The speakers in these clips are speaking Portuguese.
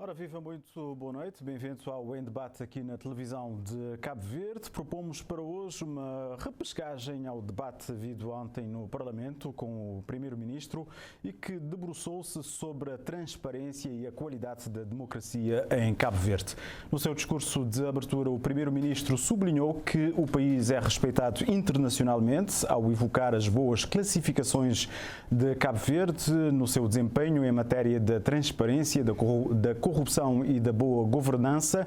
Ora, viva, muito boa noite, bem-vindos ao Em Debate aqui na televisão de Cabo Verde. Propomos para hoje uma repescagem ao debate havido ontem no Parlamento com o Primeiro-Ministro e que debruçou-se sobre a transparência e a qualidade da democracia em Cabo Verde. No seu discurso de abertura, o Primeiro-Ministro sublinhou que o país é respeitado internacionalmente ao evocar as boas classificações de Cabo Verde no seu desempenho em matéria da transparência, da corrupção e da boa governança.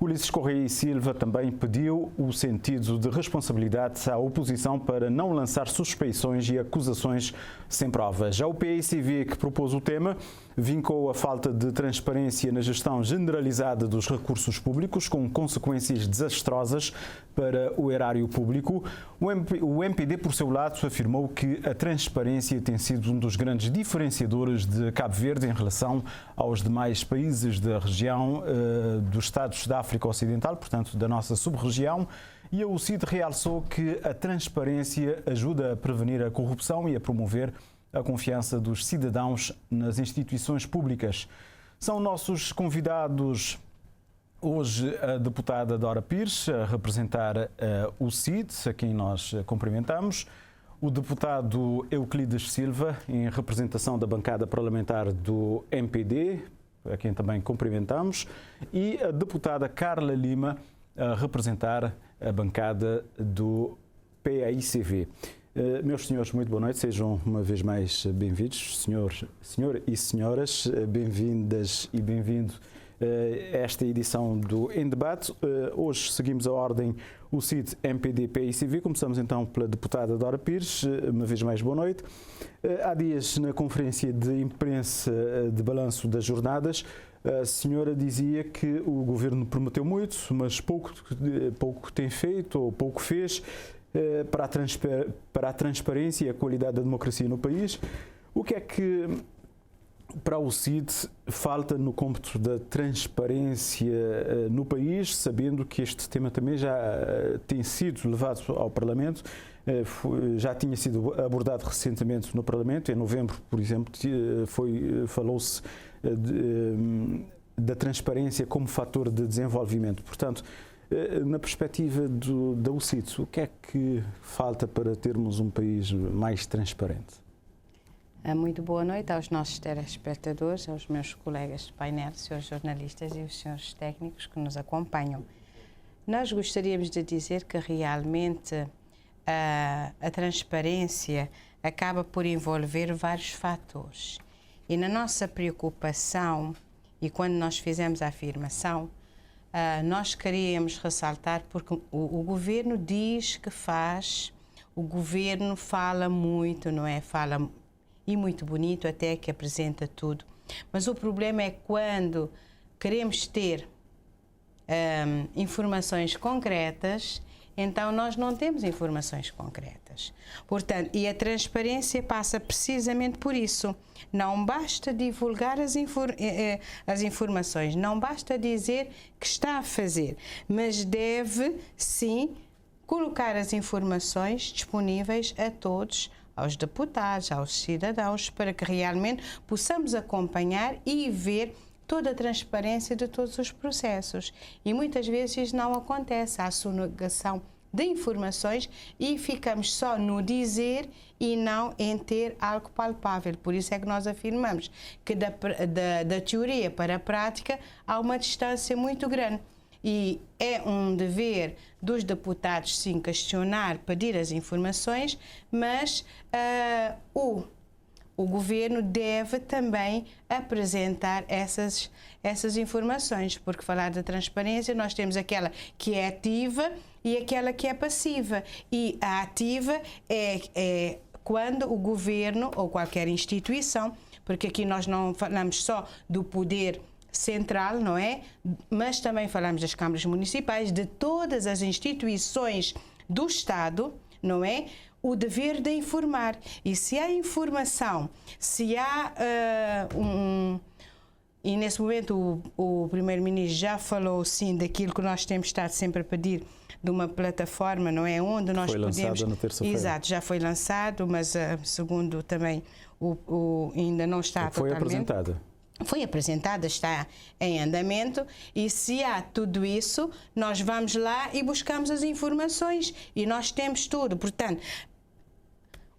Ulisses Correia e Silva também pediu o sentido de responsabilidade à oposição para não lançar suspeições e acusações sem provas. Já o PAICV, que propôs o tema, vincou a falta de transparência na gestão generalizada dos recursos públicos, com consequências desastrosas para o erário público. O MPD, por seu lado, afirmou que a transparência tem sido um dos grandes diferenciadores de Cabo Verde em relação aos demais países da região dos Estados da África Ocidental, portanto, da nossa sub-região. E a UCID realçou que a transparência ajuda a prevenir a corrupção e a promover a confiança dos cidadãos nas instituições públicas. São nossos convidados hoje a deputada Dora Pires, a representar a UCID, a quem nós cumprimentamos, o deputado Euclides Silva, em representação da bancada parlamentar do MPD, a quem também cumprimentamos, e a deputada Carla Lima, a representar a bancada do PAICV. Meus senhores, muito boa noite, sejam uma vez mais bem-vindos, senhor e senhoras, bem-vindas e bem-vindo a esta edição do Em Debate. Hoje seguimos a ordem UCID, MPD, PAICV. Começamos então pela deputada Dora Pires, uma vez mais boa noite. Há dias, na conferência de imprensa de balanço das jornadas, a senhora dizia que o governo prometeu muito, mas pouco tem feito ou pouco fez para a transparência e a qualidade da democracia no país. O que é que, para o CID, falta no cômputo da transparência no país, sabendo que este tema também já tem sido levado ao Parlamento, já tinha sido abordado recentemente no Parlamento, em novembro, por exemplo, falou-se da transparência como fator de desenvolvimento. Portanto, na perspectiva da UCID, o que é que falta para termos um país mais transparente? Muito boa noite aos nossos telespectadores, aos meus colegas de painel, senhores jornalistas e os senhores técnicos que nos acompanham. Nós gostaríamos de dizer que realmente a transparência acaba por envolver vários fatores. E na nossa preocupação, e quando nós fizemos a afirmação, nós queríamos ressaltar, porque o governo diz que faz, o governo fala muito, não é? Fala e muito bonito, até que apresenta tudo. Mas o problema é quando queremos ter informações concretas, então nós não temos informações concretas. Portanto, e a transparência passa precisamente por isso. Não basta divulgar as informações, não basta dizer que está a fazer, mas deve, sim, colocar as informações disponíveis a todos, aos deputados, aos cidadãos, para que realmente possamos acompanhar e ver toda a transparência de todos os processos. E muitas vezes isso não acontece, há sonegação de informações e ficamos só no dizer e não em ter algo palpável. Por isso é que nós afirmamos que da teoria para a prática há uma distância muito grande. E é um dever dos deputados, sim, questionar, pedir as informações, mas o governo deve também apresentar essas informações, porque falar da transparência nós temos aquela que é ativa e aquela que é passiva. E a ativa é quando o governo ou qualquer instituição, porque aqui nós não falamos só do poder central, não é? Mas também falamos das câmaras municipais, de todas as instituições do Estado, não é? O dever de informar. E se há informação, se há e nesse momento o Primeiro-Ministro já falou, sim, daquilo que nós temos estado sempre a pedir, de uma plataforma, não é? Onde nós podemos... Foi lançada na terça-feira. Exato, já foi lançado, mas segundo também ainda não está foi totalmente... apresentada. foi apresentada, está em andamento, e se há tudo isso, nós vamos lá e buscamos as informações e nós temos tudo. Portanto,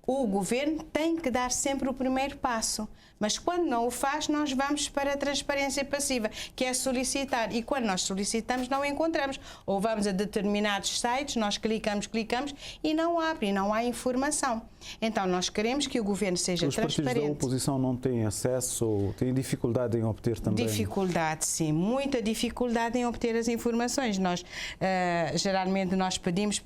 o governo tem que dar sempre o primeiro passo, mas quando não o faz, nós vamos para a transparência passiva, que é solicitar, e quando nós solicitamos não encontramos, ou vamos a determinados sites, nós clicamos e não abre, não há informação. Então nós queremos que o governo seja transparente. Os partidos da oposição não têm acesso ou têm dificuldade em obter também? Dificuldade, sim, muita dificuldade em obter as informações. Nós, geralmente nós pedimos,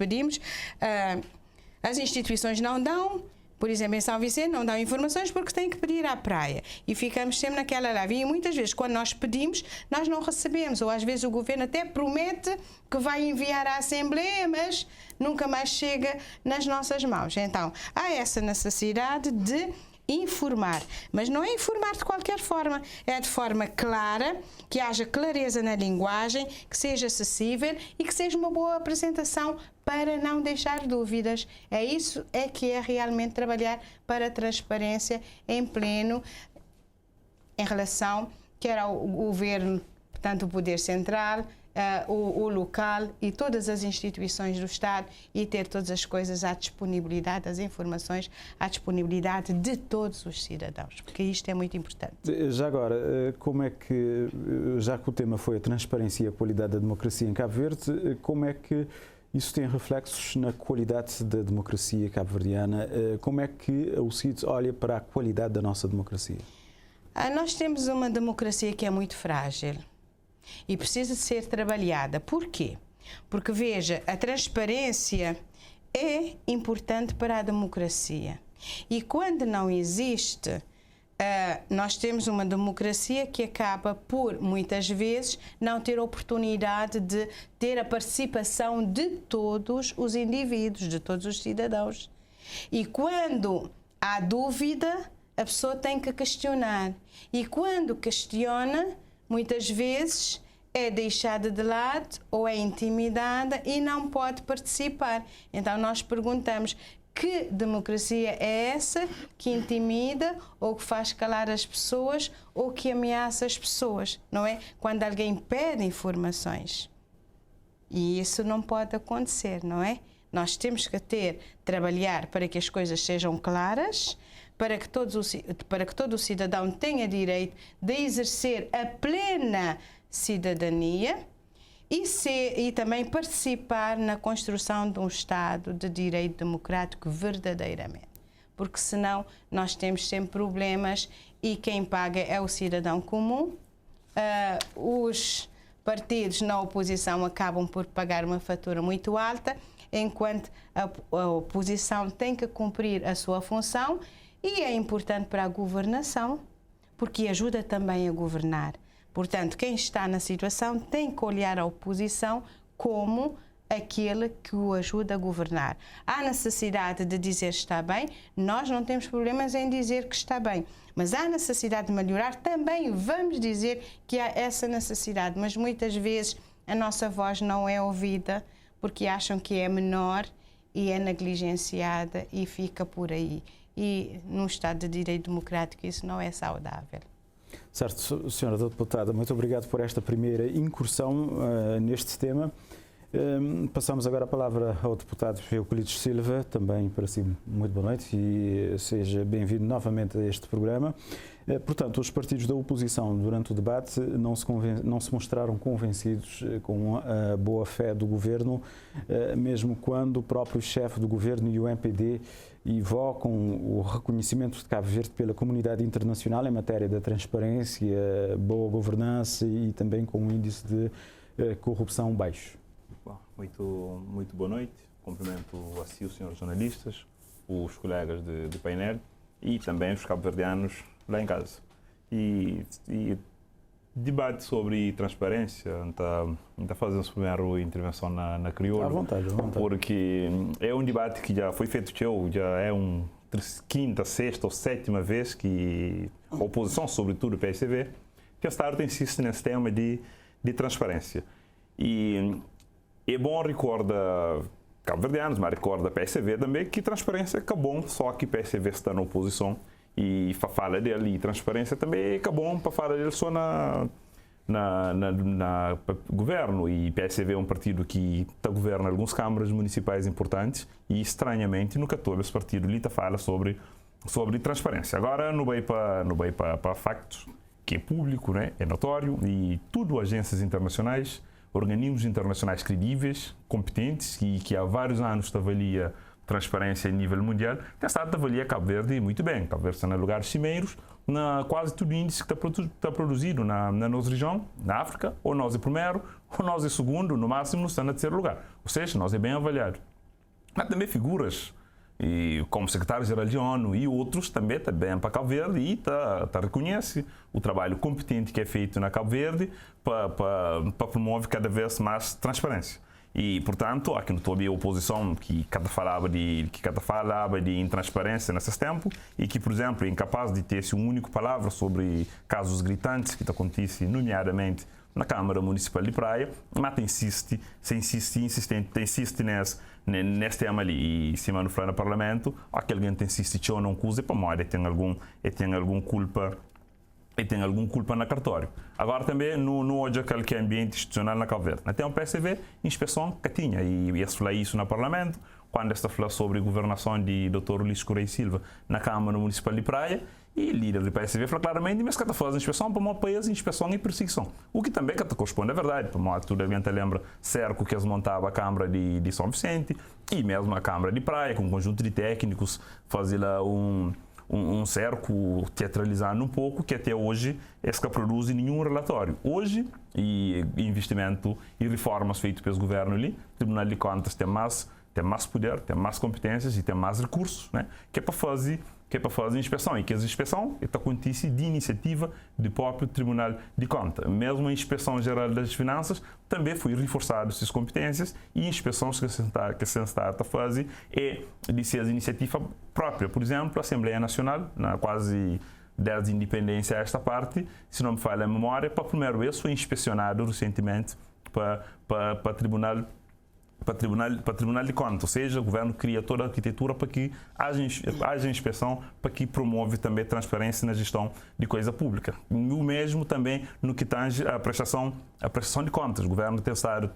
as instituições não dão. Por exemplo, em São Vicente não dão informações porque têm que pedir à praia. E ficamos sempre naquela live. E muitas vezes, quando nós pedimos, nós não recebemos. Ou às vezes o governo até promete que vai enviar à Assembleia, mas nunca mais chega nas nossas mãos. Então, há essa necessidade de informar, mas não é informar de qualquer forma, é de forma clara, que haja clareza na linguagem, que seja acessível e que seja uma boa apresentação para não deixar dúvidas. É isso que é realmente trabalhar para a transparência em pleno em relação quer ao governo, portanto o poder central, o local e todas as instituições do Estado, e ter todas as coisas à disponibilidade, as informações à disponibilidade de todos os cidadãos, porque isto é muito importante. Já agora, como é que, já que o tema foi a transparência e a qualidade da democracia em Cabo Verde, como é que isso tem reflexos na qualidade da democracia cabo-verdiana? Como é que o CID olha para a qualidade da nossa democracia? Nós temos uma democracia que é muito frágil e precisa de ser trabalhada. Por quê? Porque, veja, a transparência é importante para a democracia. E quando não existe, nós temos uma democracia que acaba por, muitas vezes, não ter oportunidade de ter a participação de todos os indivíduos, de todos os cidadãos. E quando há dúvida, a pessoa tem que questionar. E quando questiona, muitas vezes é deixada de lado ou é intimidada e não pode participar. Então nós perguntamos: que democracia é essa que intimida ou que faz calar as pessoas ou que ameaça as pessoas, não é? Quando alguém pede informações. E isso não pode acontecer, não é? Nós temos que trabalhar para que as coisas sejam claras, para que todo o cidadão tenha direito de exercer a plena cidadania e também participar na construção de um Estado de direito democrático verdadeiramente. Porque senão nós temos sempre problemas e quem paga é o cidadão comum. Os partidos na oposição acabam por pagar uma fatura muito alta, enquanto a oposição tem que cumprir a sua função, e é importante para a governação, porque ajuda também a governar. Portanto, quem está na situação tem que olhar a oposição como aquele que o ajuda a governar. Há necessidade de dizer que está bem, nós não temos problemas em dizer que está bem, mas há necessidade de melhorar, também vamos dizer que há essa necessidade, mas muitas vezes a nossa voz não é ouvida porque acham que é menor e é negligenciada e fica por aí. E num Estado de direito democrático isso não é saudável. Certo, Sra. Deputada, muito obrigado por esta primeira incursão neste tema. Passamos agora a palavra ao deputado Euclides Silva, também para si muito boa noite e seja bem-vindo novamente a este programa. Portanto, os partidos da oposição durante o debate não se mostraram convencidos com a boa-fé do governo, mesmo quando o próprio chefe do governo e o MPD invocam o reconhecimento de Cabo Verde pela comunidade internacional em matéria da transparência, boa governança e também com um índice de corrupção baixo. Muito boa noite. Cumprimento a si, os senhores jornalistas, os colegas de painel e também os cabo-verdianos lá em casa. E debate sobre transparência, está fazendo a primeira intervenção na crioula. À vontade. Porque é um debate que já foi feito, já é quinta, sexta ou sétima vez que a oposição, sobretudo o PSV, que insiste nesse tema de transparência. E é bom recordar cabo-verdianos, mas recorda a PSV também, que transparência acabou, só que o PSV está na oposição e fala dele, e transparência também é bom para falar dele só na governo, e PSV é um partido que governa algumas câmaras municipais importantes e, estranhamente, nunca todo esse partido ali fala sobre transparência. Agora não vai para factos, que é público, né? É notório, e tudo agências internacionais, organismos internacionais credíveis, competentes, e que há vários anos avalia transparência a nível mundial, tem estado a avaliar Cabo Verde muito bem. Cabo Verde está em lugares cimeiros, na quase todo o índice que está produzido na nossa região, na África, ou nós é primeiro, ou nós é segundo, no máximo está na terceiro lugar. Ou seja, nós é bem avaliado. Há também figuras, e como secretário-geral de ONU e outros também bem para Cabo Verde, e reconhece o trabalho competente que é feito na Cabo Verde para promover cada vez mais transparência. E, portanto, aqui no Tobi a oposição que cada falava de intransparência nesses tempos, e que, por exemplo, é incapaz de ter uma única palavra sobre casos gritantes que acontecem, nomeadamente na Câmara Municipal de Praia, mas insiste nesse tema ali. E se não for no Parlamento, aquele que insiste ou não usa, para moda tem algum culpa na cartório. Agora também no hoje aquele ambiente institucional na Cabo Verde. Até um PSV, inspeção que tinha, e ia falar isso no Parlamento, quando está falando sobre a governação de Dr. Luís Correia Silva na Câmara Municipal de Praia, e o líder do PSV falou claramente, mas que está fazendo inspeção para o país, inspeção e perseguição. O que também corresponde à verdade. Para toda a gente lembra cerco que eles montavam a Câmara de São Vicente, e mesmo a Câmara de Praia, com um conjunto de técnicos, fazia lá um cerco teatralizando um pouco, que até hoje esse que produz nenhum relatório. Hoje, e investimento e reformas feitas pelo governo ali, o Tribunal de Contas tem mais poder, tem mais competências e tem mais recursos, né? que é para fazer inspeção, e que essa inspeção acontece de iniciativa do próprio Tribunal de Contas. Mesmo a Inspeção Geral das Finanças também foi reforçada suas competências, e a inspeção que se está a fazer é de ser iniciativa própria. Por exemplo, a Assembleia Nacional, na quase desde a independência a esta parte, se não me falha a memória, para a primeira vez foi inspecionado recentemente para Tribunal de Contas, ou seja, o governo cria toda a arquitetura para que haja inspeção, para que promove também transparência na gestão de coisa pública. O mesmo também no que tange a prestação de contas. O governo tem estado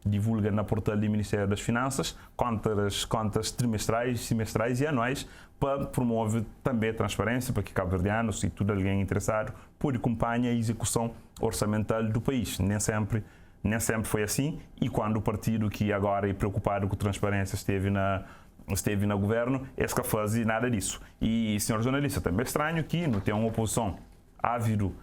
divulga na portal do Ministério das Finanças contas trimestrais, semestrais e anuais, para promover também a transparência, para que cabo-verdianos e todo alguém interessado pode acompanhar a execução orçamental do país. Nem sempre foi assim, e quando o partido que agora é preocupado com transparência esteve no governo, esse que faz nada disso. E, senhor jornalista, também é estranho que não tem uma oposição ávido,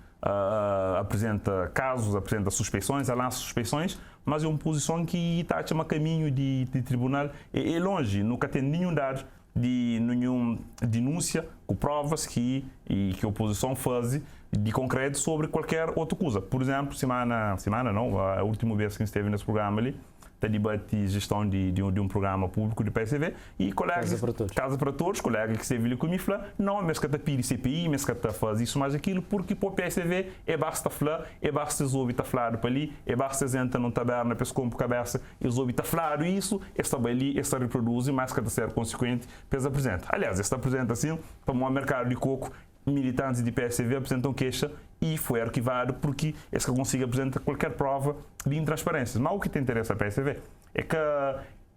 apresenta casos, apresenta suspeições, lança suspeições, mas é uma oposição que está a caminho de tribunal, é longe, nunca tem nenhum dado de nenhuma denúncia com provas que a oposição faz de concreto sobre qualquer outra coisa. Por exemplo, a última vez que esteve nesse programa ali, da debate e gestão de um programa público do PSV, e colegas, Casa para Todos, colega que esteve ali comigo, falou, não, mas que está pedir CPI, mas que está fazendo isso mais aquilo, porque para o PSV é basta falar, é basta os ouvi falar para ali, é basta gente não taberna, para com cabeça, eles ouvi falar isso, está ali, está reproduz, mas que está ser consequente, pesa apresenta. Aliás, está apresenta assim, para o mercado de coco, militantes de PSV apresentam queixa e foi arquivado porque esse que consiga apresentar qualquer prova de intransparência. Mas o que te interessa a PSV é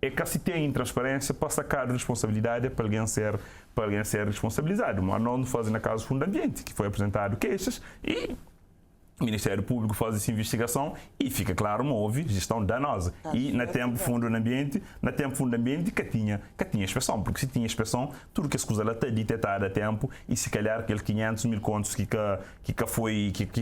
que se tem intransparência para sacar responsabilidade para alguém ser responsabilizado. Mas não fazem na caso do Fundo Ambiente, que foi apresentado queixas e o Ministério Público faz essa investigação e fica claro, houve gestão danosa. E na tempo Fundo Ambiente que tinha inspeção, porque se tinha inspeção, tudo que as coisas está detectada a tempo, e se calhar aqueles 500 mil contos que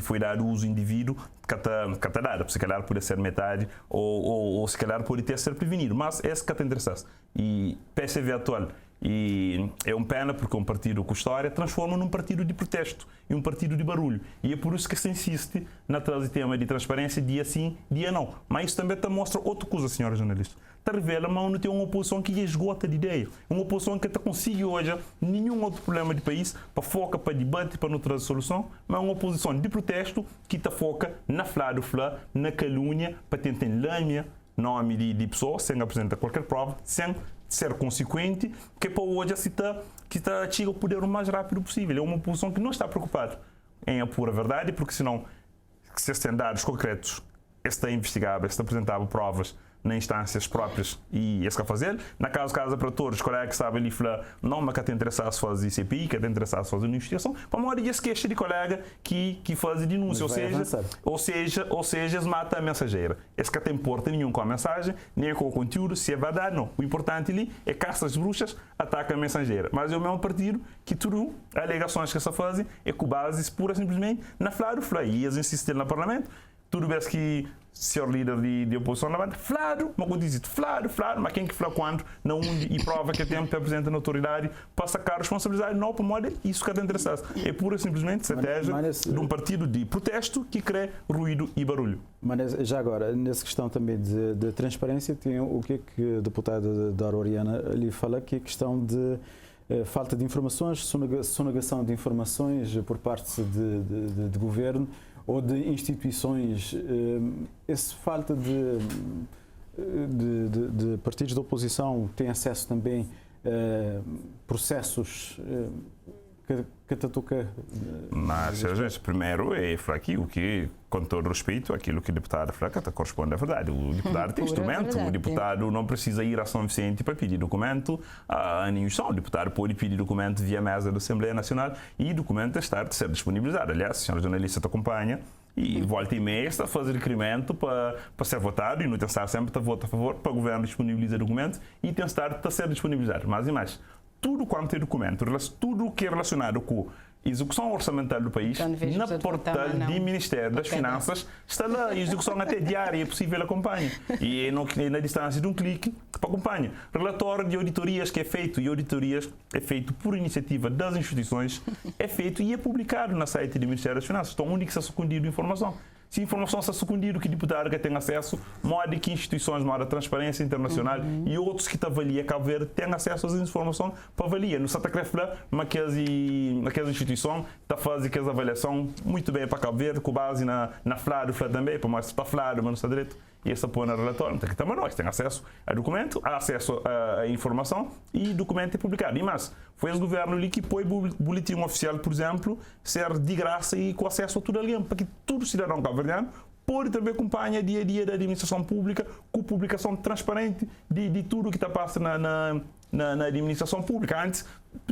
foi dado uso indivíduo, que está dado, se calhar pode ser metade, ou se calhar pode ter ser prevenido, mas esse que está interessado. E PSV atual, e é uma pena porque um partido com história transforma num partido de protesto e um partido de barulho. E é por isso que se insiste na trazer tema de transparência dia sim, dia não. Mas isso também mostra outra coisa, senhora jornalista. Revela, mas não tem uma oposição que esgota de ideia. Uma oposição que consegue hoje nenhum outro problema de país para foca, para debate, para não trazer solução, mas uma oposição de protesto que foca na flá do flá, na calúnia, para tentar lâmina nome de pessoa, sem apresentar qualquer prova, sem ser consequente, que para hoje que está chega ao poder o mais rápido possível. É uma posição que não está preocupada em a pura verdade, porque senão, se tem dados concretos, está investigável, está apresentável provas nas instâncias próprias e esse que fazer. Na casa para todos, os colegas que sabem ali falar, não, mas que tem interessado a fazer CPI, que tem interessado a fazer uma investigação, para uma hora se queixa de colega que faz denúncia, ou seja, mata a mensageira. Esse que tem importa nenhum com a mensagem, nem com o conteúdo, se é verdade, não. O importante ali é caça as bruxas, ataca a mensageira. Mas é o mesmo partido que tudo, as alegações que se fazem, é com base pura simplesmente na flaro, e eles insistem no Parlamento. Tudo bem que o senhor líder de oposição na banda, flaro, mas quando diz flaro, mas quem que fala quando, não onde, e prova que tem que apresenta na autoridade para sacar a responsabilidade, não para moda, isso que é interessado. É pura simplesmente estratégia de um partido de protesto que cria ruído e barulho. Mas já agora, nessa questão também de transparência, tem o que a deputada Dora Oriana lhe fala, que é a questão de falta de informações, sonegação de informações por parte de governo ou de instituições. Essa falta de partidos da oposição tem acesso também a processos que toca. Mas, gente, primeiro é aqui o que, com todo respeito, aquilo que o deputado fala corresponde à verdade. O deputado tem instrumento, o deputado não precisa ir a São Vicente para pedir documento a nenhum som. O deputado pode pedir documento via mesa da Assembleia Nacional e o documento está de ser disponibilizado. Aliás, o senhor jornalista te acompanha e volta e meia está a fazer requerimento para ser votado e não tem estar sempre a votar a favor para o governo disponibilizar documento e tem estar a ser disponibilizado. Mais e mais. Tudo quanto é documento, tudo o que é relacionado com a execução orçamental do país, na portal do Ministério das Finanças, está lá. A execução até diária é possível acompanhar. E é na distância de um clique para acompanhar. Relatório de auditorias que é feito, e auditorias é feito por iniciativa das instituições, é feito e é publicado no site do Ministério das Finanças. Então, onde que está escondido a informação? Se a informação está escondida, que o deputado que tem acesso, modo que instituições, modo a Transparência Internacional e outros que avaliam Cabo Verde têm acesso às informações para avaliar. No Santa Crefla, mas aquelas instituições está fazendo aquela avaliação muito bem para Cabo Verde, com base na FLADO também, para mostrar para FLADO, mas não está direito. E essa põe na relatório. Então, também nós temos acesso a documento, acesso a informação e o documento é publicado. E mais, foi o governo ali que põe o boletim oficial, por exemplo, ser de graça e com acesso a tudo ali, para que todo cidadão cabo-verdiano pode também acompanhar dia a dia da administração pública, com publicação transparente de tudo que está passando na administração pública. Antes,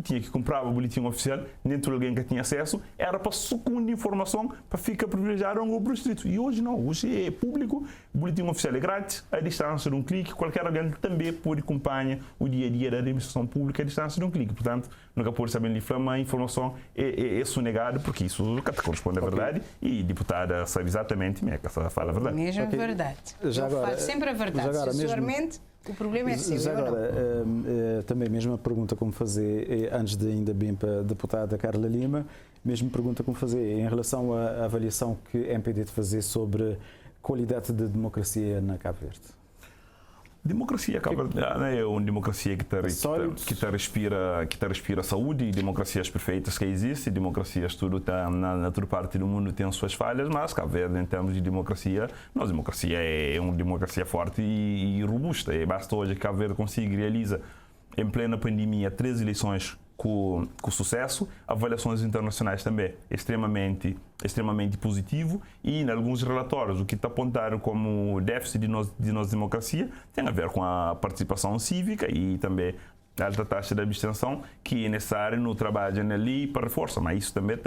tinha que comprar o boletim oficial, nem todo alguém que tinha acesso, era para segunda informação, para ficar privilegiado ao grupo restrito. E hoje não, hoje é público, o boletim oficial é grátis, a distância de um clique, qualquer alguém também pode acompanhar o dia a dia da administração pública a distância de um clique. Portanto, nunca pode saber de forma a informação é sonegada, porque isso corresponde à verdade e a deputada sabe exatamente como é que ela fala a verdade. Mesmo verdade. Já agora, falo sempre a verdade. Sinceramente, o problema é seu. Já agora, também mesma pergunta como fazer, antes de ainda bem para a deputada Carla Lima, mesma pergunta como fazer em relação à avaliação que a MPD de fazer sobre qualidade de democracia na Cabo Verde. Democracia cabo-verdiana é uma democracia que respira saúde, e democracias perfeitas que existem, democracias tudo está na toda parte do mundo tem as suas falhas, mas Cabo Verde em termos de democracia, nossa democracia é uma democracia forte e robusta. E basta hoje que Cabo Verde consiga realizar em plena pandemia 3 eleições com sucesso, avaliações internacionais também extremamente positivo e em alguns relatórios o que está apontado como déficit de nossa democracia tem a ver com a participação cívica e também a alta taxa de abstenção que é necessária no trabalho ali para reforçar, mas isso também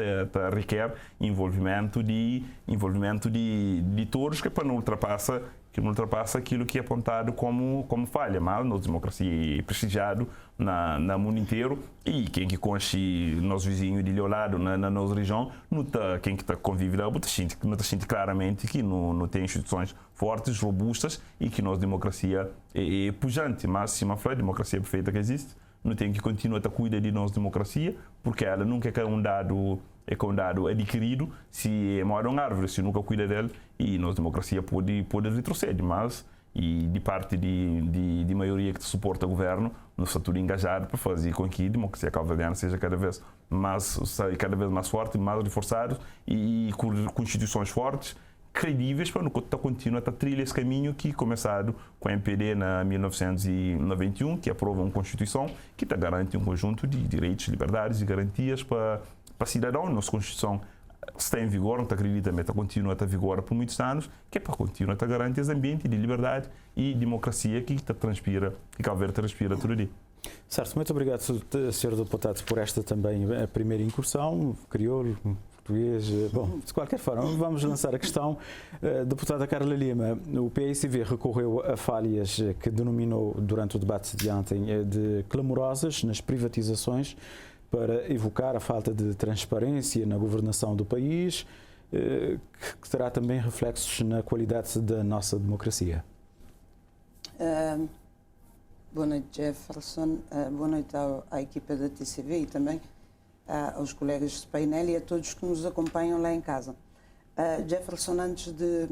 requer envolvimento de todos que não ultrapassa aquilo que é apontado como falha, mas nossa democracia é prestigiado no mundo inteiro e quem que conhece nosso vizinho de ao lado na nossa região, quem que está convive lá, não sente claramente que não tem instituições fortes, robustas e que nossa democracia é pujante, mas se uma democracia perfeita que existe, não tem que continuar a cuidar de nossa democracia, porque ela nunca é um dado adquirido se é uma árvore, se nunca cuida dela e nossa democracia pode retroceder, mas e de parte de maioria que suporta o governo, no setor engajado para fazer com que a democracia cabo-verdiana seja cada vez mais forte, mais reforçada e com instituições fortes credíveis para não continuar a trilhar esse caminho que começado com a MPD em 1991, que aprova uma Constituição que garante um conjunto de direitos, liberdades e garantias para cidadão. Nossa Constituição está em vigor, não acredita, mas continua a estar em vigor por muitos anos, que é para continuar a garantir esse ambiente de liberdade e democracia que transpira, que Cabo Verde transpira todo dia. Certo, muito obrigado, Sr. Deputado, por esta também a primeira incursão, crioulo, português. Bom, de qualquer forma, vamos lançar a questão. Deputada Carla Lima, o PAICV recorreu a falhas que denominou durante o debate de ontem de clamorosas nas privatizações para evocar a falta de transparência na governação do país, que terá também reflexos na qualidade da nossa democracia. Boa noite, Jefferson. Boa noite à equipa da TCV e também aos colegas de painel e a todos que nos acompanham lá em casa. Jefferson, antes de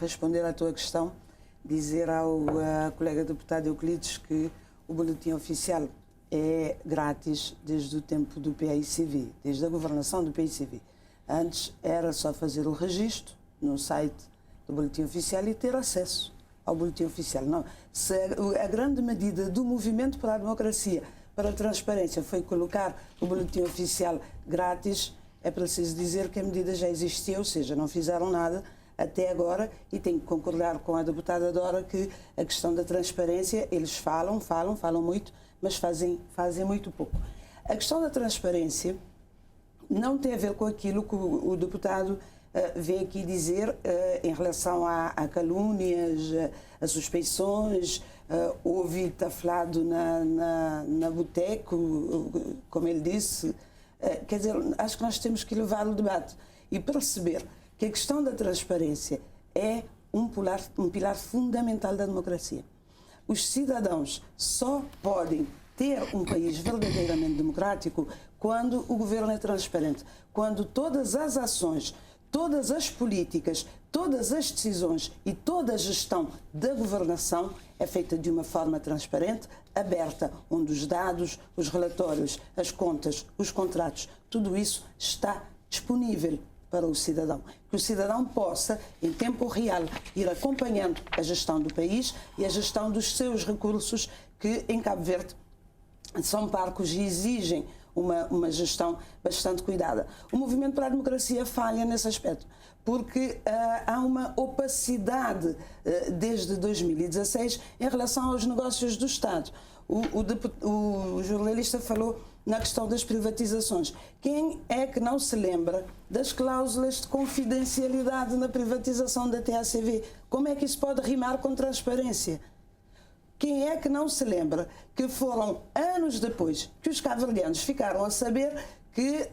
responder à tua questão, dizer ao colega deputado Euclides que o boletim oficial é grátis desde o tempo do PAICV, desde a governação do PAICV. Antes era só fazer o registro no site do boletim oficial e ter acesso ao boletim oficial. Não, se a grande medida do movimento para a democracia, para a transparência, foi colocar o boletim oficial grátis, é preciso dizer que a medida já existia, ou seja, não fizeram nada até agora, e tenho que concordar com a deputada Dora que a questão da transparência, eles falam muito, mas fazem muito pouco. A questão da transparência não tem a ver com aquilo que o deputado vem aqui dizer em relação a calúnias, a suspeições, ouvi-te falado na boteco, como ele disse. Quer dizer, acho que nós temos que levar o debate e perceber que a questão da transparência é um pilar fundamental da democracia. Os cidadãos só podem ter um país verdadeiramente democrático quando o governo é transparente, quando todas as ações, todas as políticas, todas as decisões e toda a gestão da governação é feita de uma forma transparente, aberta, onde os dados, os relatórios, as contas, os contratos, tudo isso está disponível para o cidadão. Que o cidadão possa, em tempo real, ir acompanhando a gestão do país e a gestão dos seus recursos, que em Cabo Verde são parcos e exigem uma gestão bastante cuidada. O Movimento para a Democracia falha nesse aspecto, porque há uma opacidade desde 2016 em relação aos negócios do Estado. O jornalista falou na questão das privatizações. Quem é que não se lembra das cláusulas de confidencialidade na privatização da TACV? Como é que isso pode rimar com transparência? Quem é que não se lembra que foram anos depois que os cabo-verdianos ficaram a saber que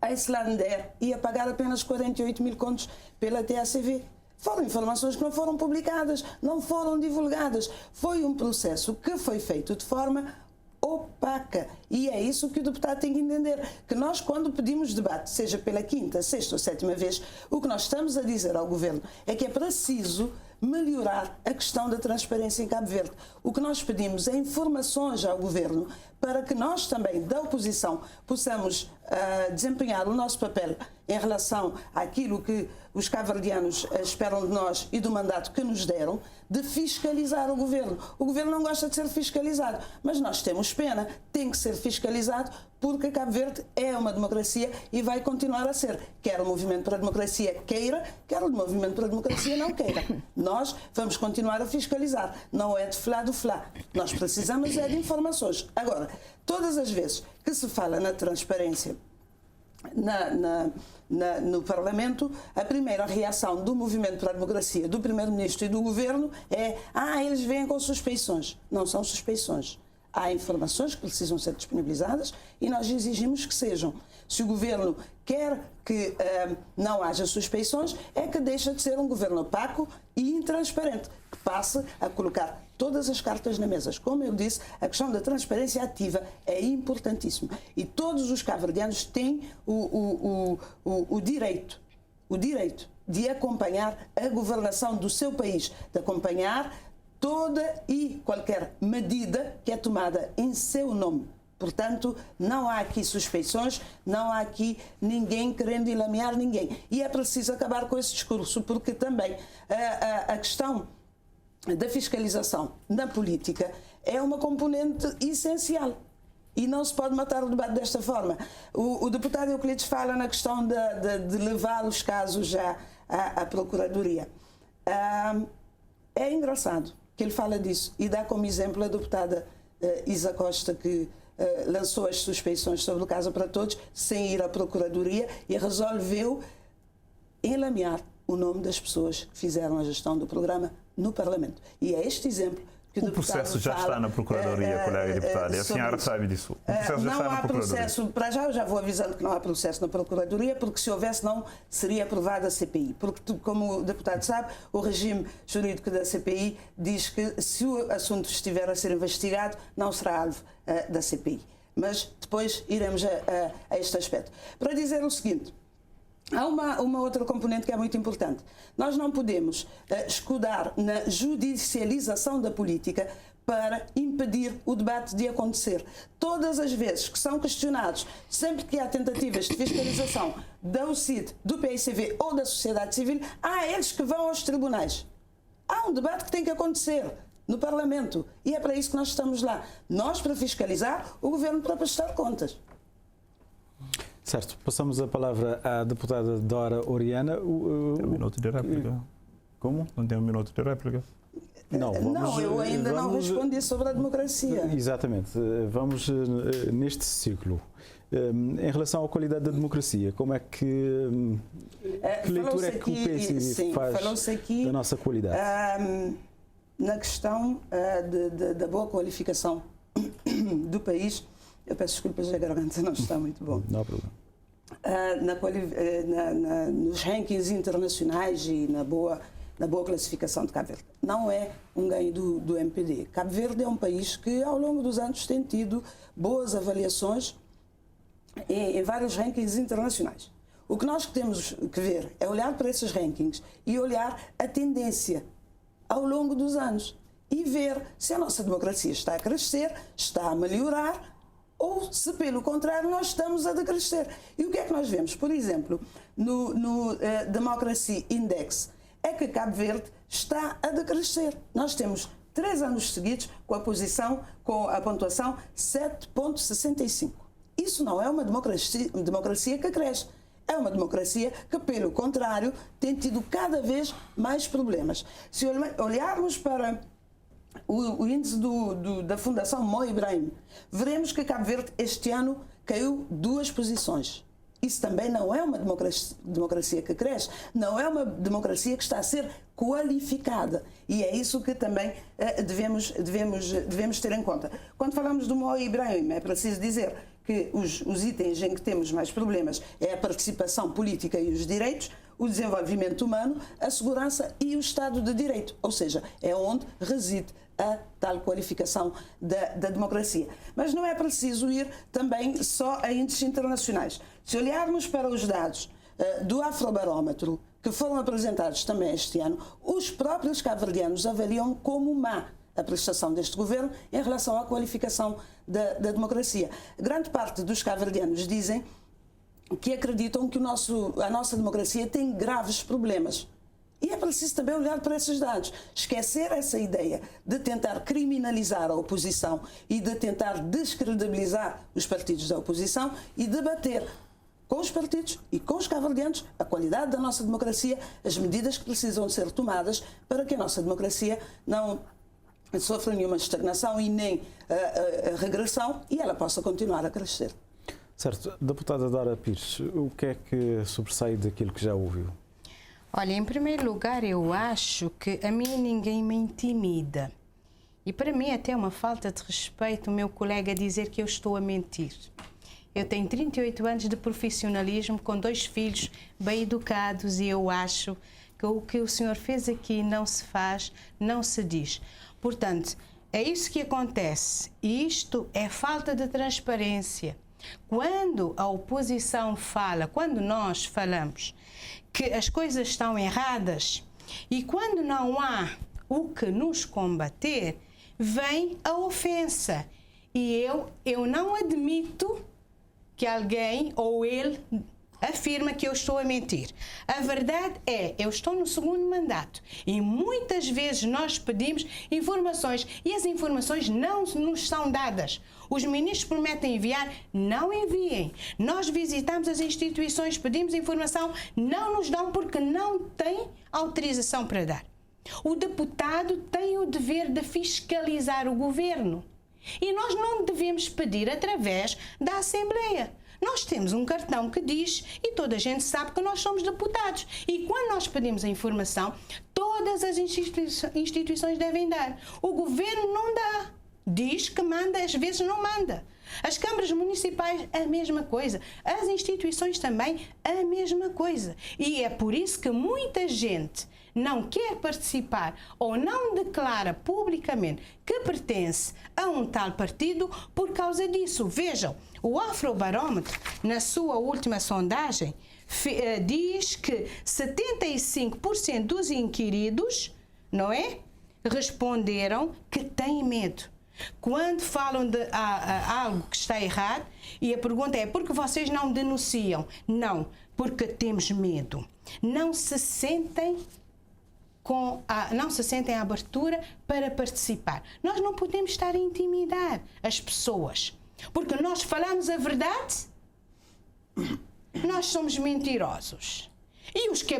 a Islander ia pagar apenas 48 mil contos pela TACV? Foram informações que não foram publicadas, não foram divulgadas. Foi um processo que foi feito de forma opaca. E é isso que o deputado tem que entender, que nós, quando pedimos debate, seja pela quinta, sexta ou sétima vez, o que nós estamos a dizer ao governo é que é preciso melhorar a questão da transparência em Cabo Verde. O que nós pedimos é informações ao governo para que nós também, da oposição, possamos desempenhar o nosso papel em relação àquilo que os cabo-verdianos esperam de nós e do mandato que nos deram, de fiscalizar o governo. O governo não gosta de ser fiscalizado, mas nós temos pena, tem que ser fiscalizado, porque Cabo Verde é uma democracia e vai continuar a ser. Quer o Movimento para a Democracia queira, quer o Movimento para a Democracia não queira. Nós vamos continuar a fiscalizar. Não é de flá do flá. Nós precisamos é de informações. Agora, todas as vezes que se fala na transparência no Parlamento, a primeira reação do Movimento para a Democracia, do Primeiro-Ministro e do Governo é: eles vêm com suspeições. Não são suspeições. Há informações que precisam ser disponibilizadas e nós exigimos que sejam. Se o governo quer que não haja suspeições, é que deixa de ser um governo opaco e intransparente, que passe a colocar todas as cartas na mesa. Como eu disse, a questão da transparência ativa é importantíssima. E todos os cabo-verdianos têm o direito de acompanhar a governação do seu país, de acompanhar toda e qualquer medida que é tomada em seu nome. Portanto, não há aqui suspeições, não há aqui ninguém querendo ilamear ninguém. E é preciso acabar com esse discurso, porque também a questão da fiscalização na política é uma componente essencial. E não se pode matar o debate desta forma. O deputado Euclides fala na questão de levar os casos já à Procuradoria. É engraçado que ele fala disso e dá como exemplo a deputada Isa Costa, que lançou as suspeições sobre o caso para todos sem ir à Procuradoria e resolveu enlamear o nome das pessoas que fizeram a gestão do programa no Parlamento. E é este exemplo que o processo já está na Procuradoria, colega deputada, e a senhora sabe disso. O processo já está na Procuradoria. Processo, para já eu já vou avisando que não há processo na Procuradoria, porque se houvesse não seria aprovada a CPI. Porque, como o deputado sabe, o regime jurídico da CPI diz que se o assunto estiver a ser investigado, não será alvo da CPI. Mas depois iremos a este aspecto. Para dizer o seguinte, há uma outra componente que é muito importante. Nós não podemos escudar na judicialização da política para impedir o debate de acontecer. Todas as vezes que são questionados, sempre que há tentativas de fiscalização da UCID, do PICV ou da sociedade civil, há eles que vão aos tribunais. Há um debate que tem que acontecer no Parlamento e é para isso que nós estamos lá. Nós para fiscalizar, o Governo para prestar contas. Certo, passamos a palavra à deputada Dora Oriana. Tem um minuto de réplica. Como? Não tem um minuto de réplica? Não, eu ainda não respondi sobre a democracia. Exatamente. Vamos neste ciclo. Em relação à qualidade da democracia, como é que leitura é que o PSD faz da nossa qualidade? Na questão da boa qualificação do país, eu peço desculpas, a garganta não está muito boa. Não há problema. Nos rankings internacionais e na boa classificação de Cabo Verde. Não é um ganho do MPD. Cabo Verde é um país que, ao longo dos anos, tem tido boas avaliações em vários rankings internacionais. O que nós temos que ver é olhar para esses rankings e olhar a tendência ao longo dos anos e ver se a nossa democracia está a crescer, está a melhorar, ou se, pelo contrário, nós estamos a decrescer. E o que é que nós vemos? Por exemplo, no Democracy Index, é que Cabo Verde está a decrescer. Nós temos 3 anos seguidos com a pontuação 7,65. Isso não é uma democracia que cresce. É uma democracia que, pelo contrário, tem tido cada vez mais problemas. Se olharmos para o índice da Fundação Mo Ibrahim, veremos que Cabo Verde este ano caiu 2 posições. Isso também não é uma democracia que cresce, não é uma democracia que está a ser qualificada. E é isso que também devemos ter em conta. Quando falamos do Mo Ibrahim, é preciso dizer que os itens em que temos mais problemas é a participação política e os direitos, o desenvolvimento humano, a segurança e o Estado de Direito. Ou seja, é onde reside a tal qualificação da democracia. Mas não é preciso ir também só a índices internacionais. Se olharmos para os dados do Afrobarómetro, que foram apresentados também este ano, os próprios cabo-verdianos avaliam como má a prestação deste governo em relação à qualificação da democracia. Grande parte dos cabo-verdianos dizem que acreditam que a nossa democracia tem graves problemas. E é preciso também olhar para esses dados, esquecer essa ideia de tentar criminalizar a oposição e de tentar descredibilizar os partidos da oposição e debater com os partidos e com os cabo-verdianos a qualidade da nossa democracia, as medidas que precisam ser tomadas para que a nossa democracia não sofra nenhuma estagnação e nem regressão e ela possa continuar a crescer. Certo. Deputada Dora Pires, o que é que sobressai daquilo que já ouviu? Olha, em primeiro lugar, eu acho que a mim ninguém me intimida. E para mim até é uma falta de respeito o meu colega dizer que eu estou a mentir. Eu tenho 38 anos de profissionalismo, com 2 filhos bem educados e eu acho que o que o senhor fez aqui não se faz, não se diz. Portanto, é isso que acontece. E isto é falta de transparência. Quando a oposição fala, quando nós falamos que as coisas estão erradas e quando não há o que nos combater, vem a ofensa. E eu não admito que alguém ou ele afirma que eu estou a mentir. A verdade é, eu estou no segundo mandato e muitas vezes nós pedimos informações e as informações não nos são dadas. Os ministros prometem enviar, não enviem. Nós visitamos as instituições, pedimos informação, não nos dão porque não têm autorização para dar. O deputado tem o dever de fiscalizar o governo e nós não devemos pedir através da Assembleia. Nós temos um cartão que diz, e toda a gente sabe que nós somos deputados. E quando nós pedimos a informação, todas as instituições devem dar. O governo não dá. Diz que manda, às vezes não manda. As câmaras municipais, a mesma coisa. As instituições também, a mesma coisa. E é por isso que muita gente não quer participar ou não declara publicamente que pertence a um tal partido por causa disso. Vejam, o Afrobarómetro, na sua última sondagem, diz que 75% dos inquiridos, não é, responderam que têm medo. Quando falam de algo que está errado, e a pergunta é, por que vocês não denunciam? Não, porque temos medo. Não se sentem à abertura para participar. Nós não podemos estar a intimidar as pessoas, porque nós falamos a verdade, nós somos mentirosos. E os que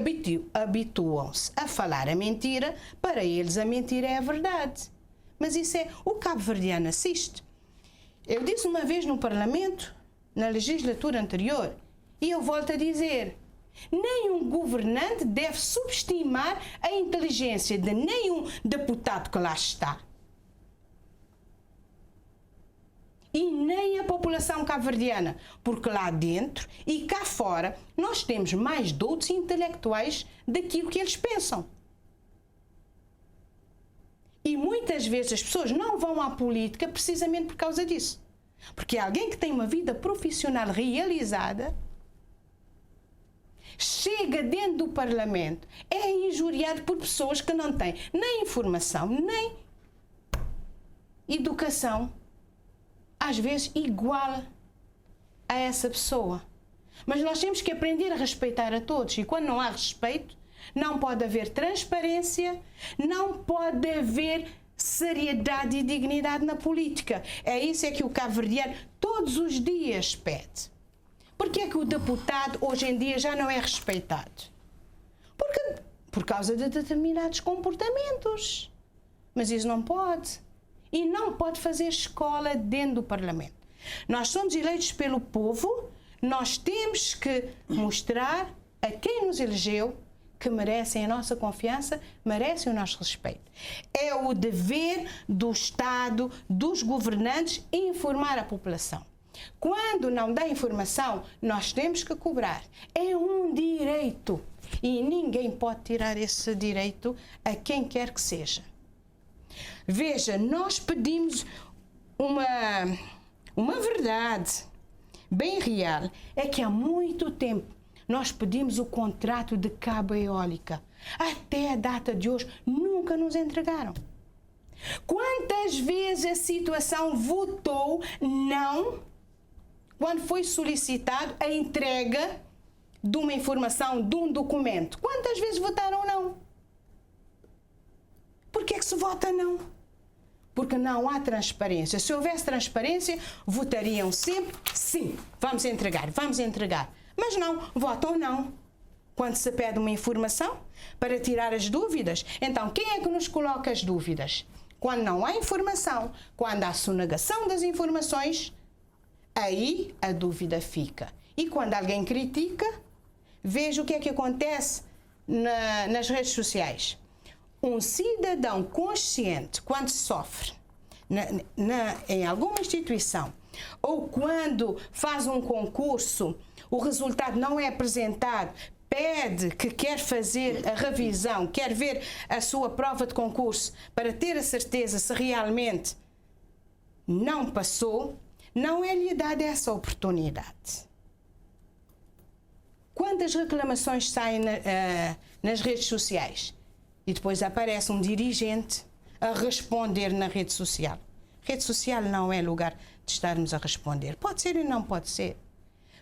habituam-se a falar a mentira, para eles a mentira é a verdade. Mas isso é, o cabo-verdiano assiste. Eu disse uma vez no Parlamento, na legislatura anterior, e eu volto a dizer, nenhum governante deve subestimar a inteligência de nenhum deputado que lá está. E nem a população cabo-verdiana, porque lá dentro e cá fora nós temos mais doutes intelectuais daquilo que eles pensam. E muitas vezes as pessoas não vão à política precisamente por causa disso. Porque alguém que tem uma vida profissional realizada chega dentro do Parlamento, é injuriado por pessoas que não têm nem informação, nem educação, às vezes igual a essa pessoa. Mas nós temos que aprender a respeitar a todos, e quando não há respeito, não pode haver transparência, não pode haver seriedade e dignidade na política. É isso que o cabo-verdiano todos os dias pede. Porque é que o deputado hoje em dia já não é respeitado? Por causa de determinados comportamentos. Mas isso não pode. E não pode fazer escola dentro do Parlamento. Nós somos eleitos pelo povo, nós temos que mostrar a quem nos elegeu que merecem a nossa confiança, merecem o nosso respeito. É o dever do Estado, dos governantes, informar a população. Quando não dá informação, nós temos que cobrar. É um direito. E ninguém pode tirar esse direito a quem quer que seja. Veja, nós pedimos uma verdade bem real. É que há muito tempo nós pedimos o contrato de cabo eólica. Até a data de hoje nunca nos entregaram. Quantas vezes a situação votou não quando foi solicitado a entrega de uma informação, de um documento? Quantas vezes votaram não? Por que é que se vota não? Porque não há transparência. Se houvesse transparência, votariam sempre sim, vamos entregar, vamos entregar. Mas não, votam não. Quando se pede uma informação para tirar as dúvidas, então quem é que nos coloca as dúvidas? Quando não há informação, quando há sonegação das informações, aí a dúvida fica. E quando alguém critica, veja o que é que acontece nas redes sociais. Um cidadão consciente, quando sofre em alguma instituição, ou quando faz um concurso, o resultado não é apresentado, pede que quer fazer a revisão, quer ver a sua prova de concurso para ter a certeza se realmente não passou, não é-lhe dada essa oportunidade. Quantas reclamações saem nas redes sociais? E depois aparece um dirigente a responder na rede social. Rede social não é lugar de estarmos a responder. Pode ser e não pode ser.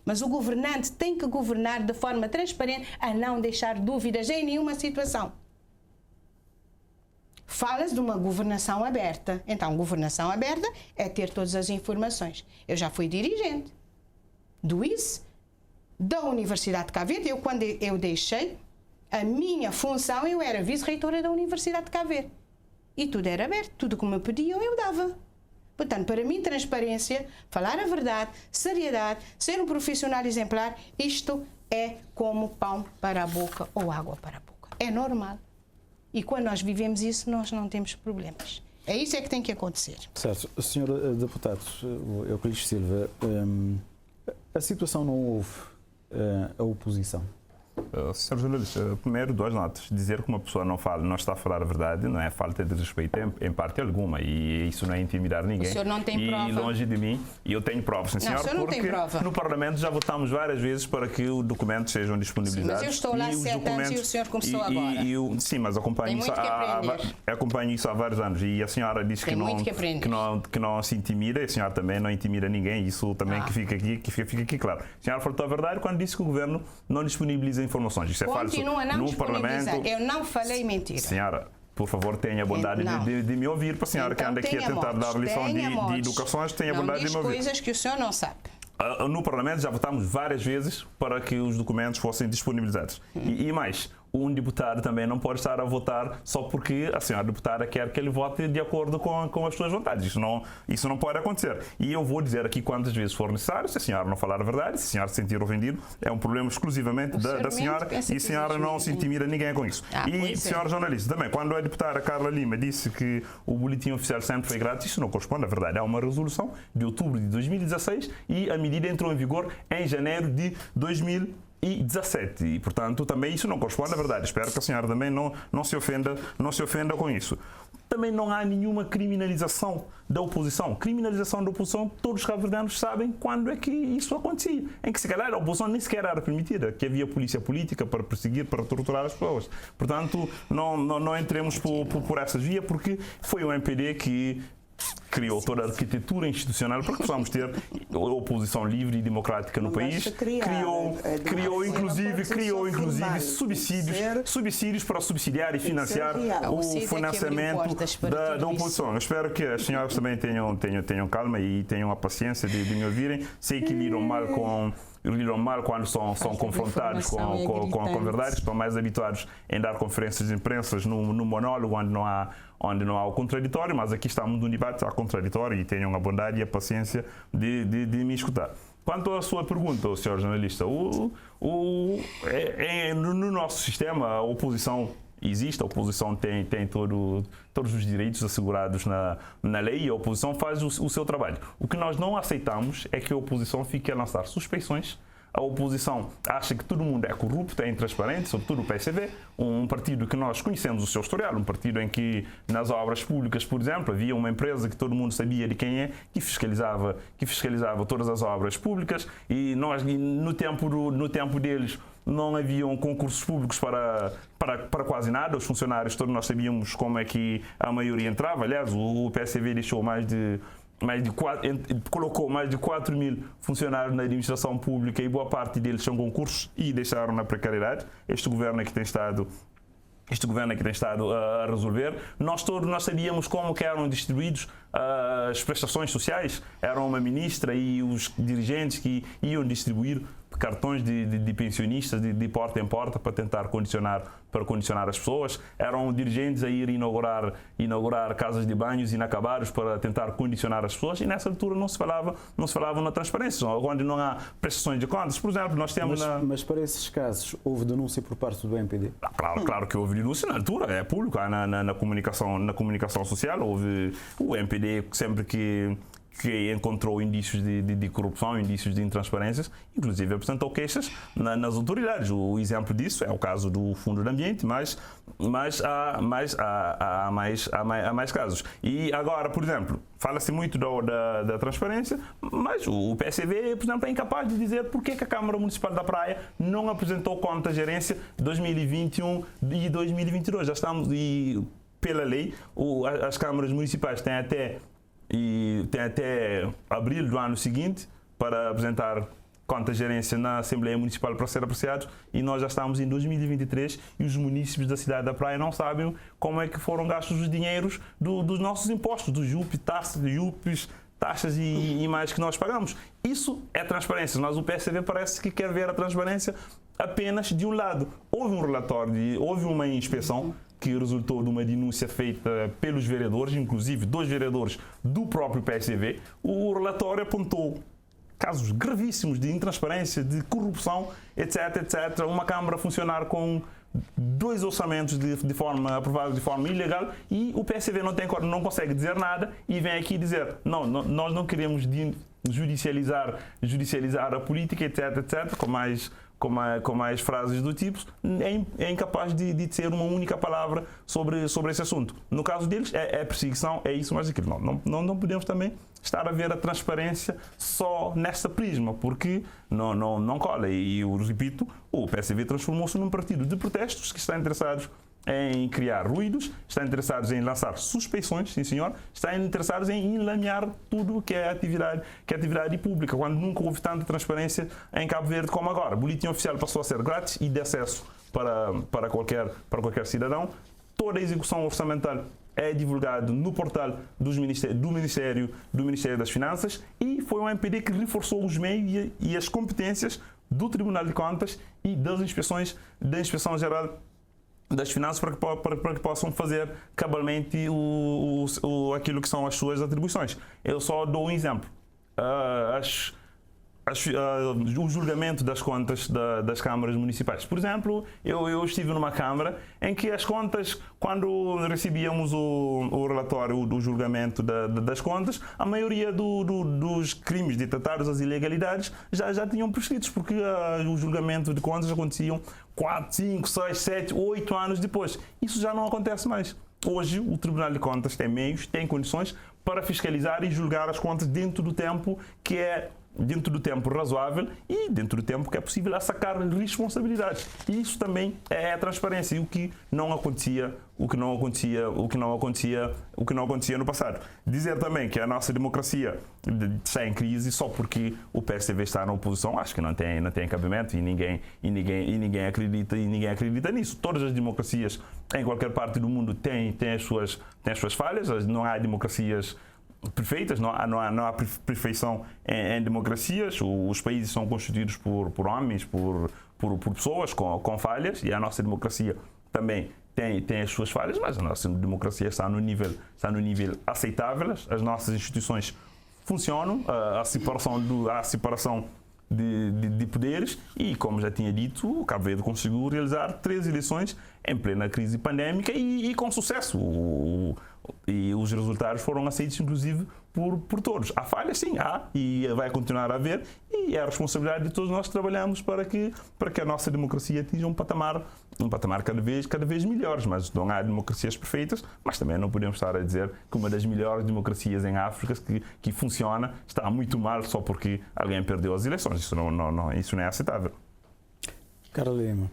Mas o governante tem que governar de forma transparente, a não deixar dúvidas em nenhuma situação. Fala-se de uma governação aberta. Então, governação aberta é ter todas as informações. Eu já fui dirigente do ICE, da Universidade de Cabo Verde. Quando eu deixei a minha função, eu era vice-reitora da Universidade de Cabo Verde. E tudo era aberto. Tudo que me pediam, eu dava. Portanto, para mim, transparência, falar a verdade, seriedade, ser um profissional exemplar, isto é como pão para a boca ou água para a boca. É normal. E quando nós vivemos isso, nós não temos problemas. É isso é que tem que acontecer. Certo. Senhor Deputado Euclides Silva, a situação não houve a oposição. Sr. jornalista, primeiro, duas notas. Dizer que uma pessoa não está a falar a verdade não é falta de respeito em parte alguma, e isso não é intimidar ninguém. O senhor não tem prova? E longe de mim, e eu tenho provas, sim, senhor, não, o senhor não tem prova. No Parlamento já votamos várias vezes para que os documentos sejam disponibilizados. Sim, mas eu estou lá há 7 anos e o senhor começou agora. Sim, mas acompanho isso há vários anos, e a senhora diz que não se intimida, e a senhora também não intimida ninguém, isso também que fica aqui claro. A senhora falou a verdade quando disse que o governo não disponibiliza informações. Isso é falso. Continua a não disponibilizar. Eu não falei mentira. Senhora, por favor, tenha a bondade de me ouvir, para a senhora que anda aqui a tentar dar lição de educações, tenha a bondade de me ouvir. Coisas que o senhor não sabe. No Parlamento já votámos várias vezes para que os documentos fossem disponibilizados. E mais, um deputado também não pode estar a votar só porque a senhora deputada quer que ele vote de acordo com as suas vontades. Isso não pode acontecer. E eu vou dizer aqui quantas vezes for necessário, se a senhora não falar a verdade, se a senhora se sentir ofendido, é um problema exclusivamente da senhora, e a senhora não se intimida ninguém com isso. E, senhora jornalista, também, quando a deputada Carla Lima disse que o boletim oficial sempre foi grátis, isso não corresponde à verdade. Há uma resolução de outubro de 2016 e a medida entrou em vigor em janeiro de 2017. E, portanto, também isso não corresponde à verdade. Espero que a senhora também não se ofenda com isso. Também não há nenhuma criminalização da oposição. Criminalização da oposição, todos os cabo-verdianos sabem quando é que isso acontecia. Em que, se calhar, a oposição nem sequer era permitida, que havia polícia política para perseguir, para torturar as pessoas. Portanto, não entremos por essa via, porque foi o MPD que criou toda a arquitetura institucional para que possamos ter oposição livre e democrática no país. Criou inclusive subsídios para subsidiar e financiar o financiamento da oposição. Eu espero que as senhoras também tenham calma e tenham a paciência de me ouvirem. Sei que lidam mal quando são confrontados com a verdade, estão mais habituados em dar conferências de imprensa no monólogo onde não há o contraditório, mas aqui estamos num debate contraditório e tenham a bondade e a paciência de me escutar. Quanto à sua pergunta, senhor jornalista, no nosso sistema a oposição existe, a oposição tem todos os direitos assegurados na lei e a oposição faz o seu trabalho. O que nós não aceitamos é que a oposição fique a lançar suspeições. A oposição acha que todo mundo é corrupto, é intransparente, sobretudo o PSV, um partido que nós conhecemos o seu historial, um partido em que nas obras públicas, por exemplo, havia uma empresa que todo mundo sabia de quem é, que fiscalizava todas as obras públicas, e no tempo deles não haviam concursos públicos para quase nada, os funcionários todos nós sabíamos como é que a maioria entrava. Aliás, o PSV deixou colocou mais de 4 mil funcionários na administração pública e boa parte deles são concursos e deixaram na precariedade. Este governo é que tem estado a resolver. Nós sabíamos como que eram distribuídos as prestações sociais. Era uma ministra e os dirigentes que iam distribuir cartões de pensionistas de porta em porta para tentar condicionar as pessoas. Eram dirigentes a ir inaugurar casas de banhos inacabados para tentar condicionar as pessoas, e nessa altura não se falava na transparência, onde não há prestações de contas. Por exemplo, nós temos... Mas para esses casos, houve denúncia por parte do MPD? Claro que houve denúncia na altura, é público, na comunicação social. Houve o MPD sempre que encontrou indícios de corrupção, indícios de intransparências, inclusive apresentou queixas nas autoridades. O exemplo disso é o caso do Fundo de Ambiente, mas há mais casos. E agora, por exemplo, fala-se muito da transparência, mas o PSV, por exemplo, é incapaz de dizer porque que a Câmara Municipal da Praia não apresentou conta de gerência de 2021 e 2022. Já estamos, e pela lei, as câmaras municipais têm até e tem até abril do ano seguinte para apresentar conta de gerência na Assembleia Municipal para ser apreciados, e nós já estamos em 2023 e os municípios da cidade da Praia não sabem como é que foram gastos os dinheiros dos nossos impostos, dos IUPs, taxas e mais que nós pagamos. Isso é transparência, mas o PSV parece que quer ver a transparência apenas de um lado. Houve um relatório, houve uma inspeção que resultou de uma denúncia feita pelos vereadores, inclusive 2 vereadores do próprio PSV. O relatório apontou casos gravíssimos de intransparência, de corrupção, etc, etc. Uma Câmara a funcionar com 2 orçamentos de forma aprovada de forma ilegal, e o PSV não consegue dizer nada e vem aqui dizer nós não queremos judicializar a política, etc, etc, com mais frases do tipo, é incapaz de dizer uma única palavra sobre esse assunto. No caso deles, é perseguição, é isso, mas aquilo. Não podemos também estar a ver a transparência só nesta prisma, porque não cola. E eu repito, o PSV transformou-se num partido de protestos que está interessados em criar ruídos, está interessados em lançar suspeições, sim senhor, está interessados em enlamear tudo que é atividade pública, quando nunca houve tanta transparência em Cabo Verde como agora. O boletim oficial passou a ser grátis e de acesso para qualquer cidadão. Toda a execução orçamental é divulgado no portal do Ministério das Finanças, e foi um MPD que reforçou os meios e as competências do Tribunal de Contas e da Inspeção Geral das Finanças para que possam fazer cabalmente aquilo que são as suas atribuições. Eu só dou um exemplo. O julgamento das contas das câmaras municipais. Por exemplo, eu estive numa câmara em que as contas, quando recebíamos o relatório do julgamento das contas, a maioria dos crimes detectados, as ilegalidades, já tinham prescritos, porque o julgamento de contas aconteciam 4, 5, 6, 7, 8 anos depois. Isso já não acontece mais. Hoje, o Tribunal de Contas tem meios, tem condições para fiscalizar e julgar as contas dentro do tempo razoável e dentro do tempo que é possível assacar responsabilidades. E isso também é a transparência, e o que não acontecia no passado. Dizer também que a nossa democracia está em crise só porque o PSV está na oposição, acho que não tem cabimento, e ninguém acredita nisso. Todas as democracias em qualquer parte do mundo têm as suas falhas, não há democracias perfeitas, não há perfeição em democracias. Os países são constituídos por homens, por pessoas com falhas, e a nossa democracia também tem as suas falhas, mas a nossa democracia está no nível aceitável. As nossas instituições funcionam, a separação de poderes, e, como já tinha dito, o Cabo Verde conseguiu realizar 3 eleições em plena crise pandémica e com sucesso. E os resultados foram aceitos, inclusive, por todos. Há falhas, sim, há, e vai continuar a haver, e é a responsabilidade de todos nós que trabalhamos para que a nossa democracia atinja um patamar cada vez melhores. Mas não há democracias perfeitas, mas também não podemos estar a dizer que uma das melhores democracias em África que funciona está muito mal só porque alguém perdeu as eleições. Isso não é aceitável. Carolina.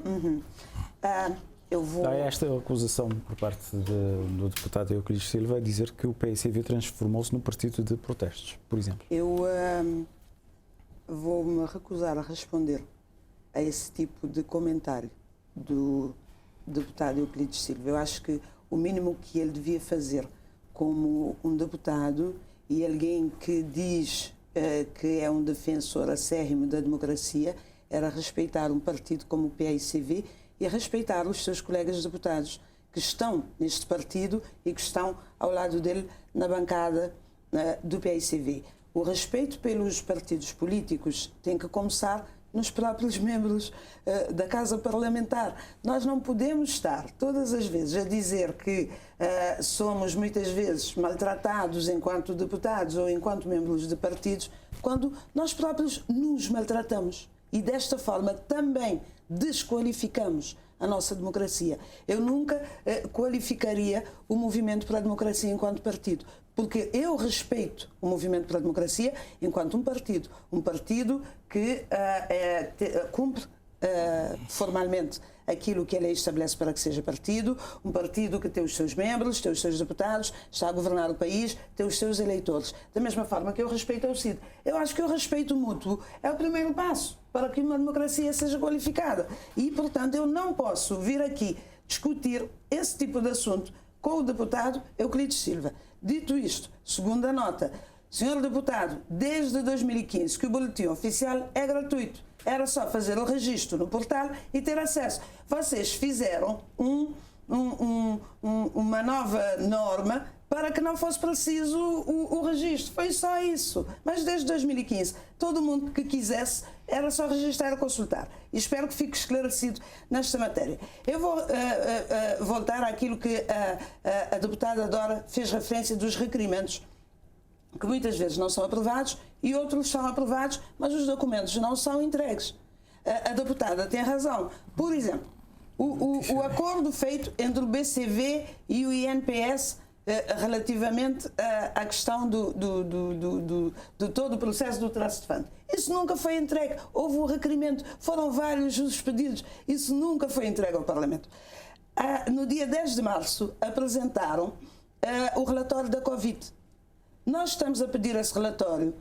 Há esta acusação por parte do deputado Euclides Silva a dizer que o PSV transformou-se num partido de protestos, por exemplo. Eu vou-me recusar a responder a esse tipo de comentário do deputado Euclides Silva. Eu acho que o mínimo que ele devia fazer como um deputado e alguém que diz que é um defensor acérrimo da democracia era respeitar um partido como o PSV e respeitar os seus colegas deputados que estão neste partido e que estão ao lado dele na bancada do PSV. O respeito pelos partidos políticos tem que começar nos próprios membros da Casa Parlamentar. Nós não podemos estar todas as vezes a dizer que somos muitas vezes maltratados enquanto deputados ou enquanto membros de partidos, quando nós próprios nos maltratamos. E desta forma também desqualificamos a nossa democracia. Eu nunca qualificaria o Movimento para a Democracia enquanto partido, porque eu respeito o Movimento para a Democracia enquanto um partido que cumpre formalmente aquilo que a lei estabelece para que seja partido, um partido que tem os seus membros, tem os seus deputados, está a governar o país, tem os seus eleitores. Da mesma forma que eu respeito ao CID. Eu acho que o respeito mútuo é o primeiro passo para que uma democracia seja qualificada. E, portanto, eu não posso vir aqui discutir esse tipo de assunto com o deputado Euclides Silva. Dito isto, segunda nota, senhor deputado, desde 2015 que o boletim oficial é gratuito. Era só fazer o registro no portal e ter acesso. Vocês fizeram uma nova norma para que não fosse preciso o registro. Foi só isso. Mas desde 2015, todo mundo que quisesse era só registrar e consultar. E espero que fique esclarecido nesta matéria. Eu vou voltar àquilo que a deputada Dora fez referência dos requerimentos, que muitas vezes não são aprovados e outros são aprovados, mas os documentos não são entregues. A deputada tem razão. Por exemplo, o acordo feito entre o BCV e o INPS relativamente à questão do todo o processo do Trust Fund. Isso nunca foi entregue. Houve um requerimento, foram vários os pedidos. Isso nunca foi entregue ao Parlamento. No dia 10 de março apresentaram o relatório da Covid. Nós estamos a pedir esse relatório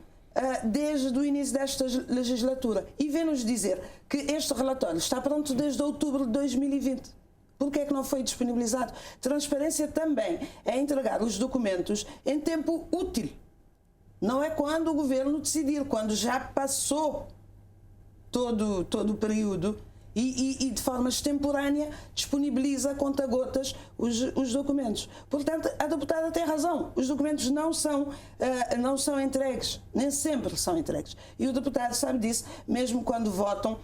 desde o início desta legislatura e vem-nos dizer que este relatório está pronto desde outubro de 2020. Por que é que não foi disponibilizado? Transparência também é entregar os documentos em tempo útil. Não é quando o governo decidir, quando já passou todo o período e de forma extemporânea disponibiliza a conta-gotas os documentos. Portanto, a deputada tem razão. Os documentos não são entregues, nem sempre são entregues. E o deputado sabe disso, mesmo quando votam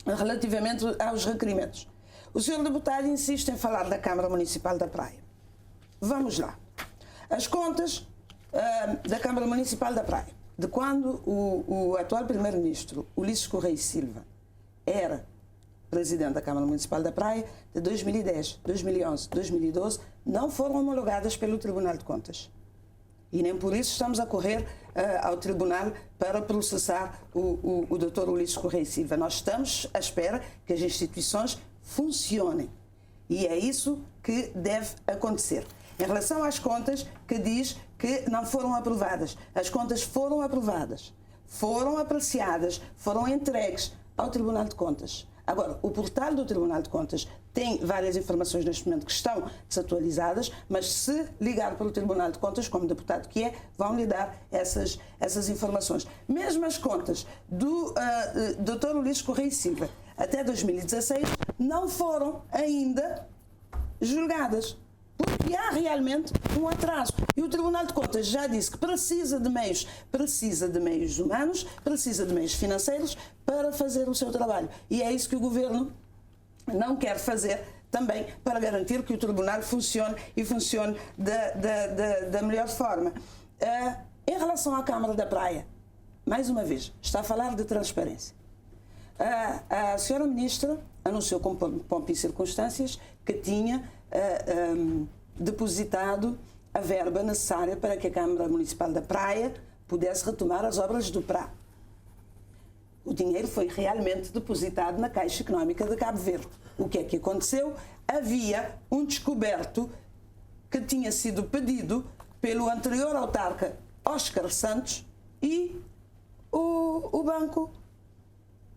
relativamente aos requerimentos. O senhor deputado insiste em falar da Câmara Municipal da Praia. Vamos lá. As contas da Câmara Municipal da Praia, de quando o atual primeiro-ministro, Ulisses Correia Silva, era presidente da Câmara Municipal da Praia, de 2010, 2011, 2012, não foram homologadas pelo Tribunal de Contas. E nem por isso estamos a correr ao Tribunal para processar o Dr. Ulisses Correia Silva. Nós estamos à espera que as instituições funcionem. E é isso que deve acontecer. Em relação às contas, que diz que não foram aprovadas. As contas foram aprovadas, foram apreciadas, foram entregues ao Tribunal de Contas. Agora, o portal do Tribunal de Contas tem várias informações neste momento que estão desatualizadas, mas se ligar para o Tribunal de Contas, como deputado que é, vão lhe dar essas informações. Mesmo as contas do Dr. Ulisses Correia Silva até 2016 não foram ainda julgadas, porque há realmente um atraso. E o Tribunal de Contas já disse que precisa de meios humanos, precisa de meios financeiros para fazer o seu trabalho. E é isso que o Governo não quer fazer também para garantir que o Tribunal funcione e funcione da melhor forma. Em relação à Câmara da Praia, mais uma vez, está a falar de transparência. A senhora Ministra anunciou com pompa e circunstâncias que tinha depositado a verba necessária para que a Câmara Municipal da Praia pudesse retomar as obras do PRA. O dinheiro foi realmente depositado na Caixa Económica de Cabo Verde. O que é que aconteceu? Havia um descoberto que tinha sido pedido pelo anterior autarca Oscar Santos e o banco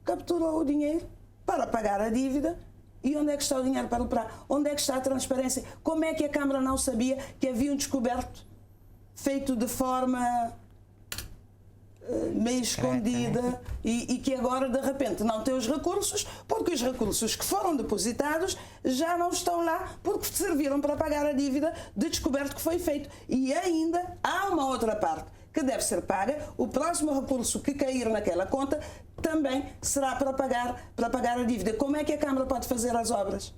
capturou o dinheiro para pagar a dívida. E onde é que está o dinheiro para o PRA? Onde é que está a transparência? Como é que a Câmara não sabia que havia um descoberto feito de forma meio escondida e que agora de repente não tem os recursos, porque os recursos que foram depositados já não estão lá porque serviram para pagar a dívida de descoberto que foi feito. E ainda há uma outra parte que deve ser paga. O próximo recurso que cair naquela conta também será para pagar a dívida. Como é que a Câmara pode fazer as obras?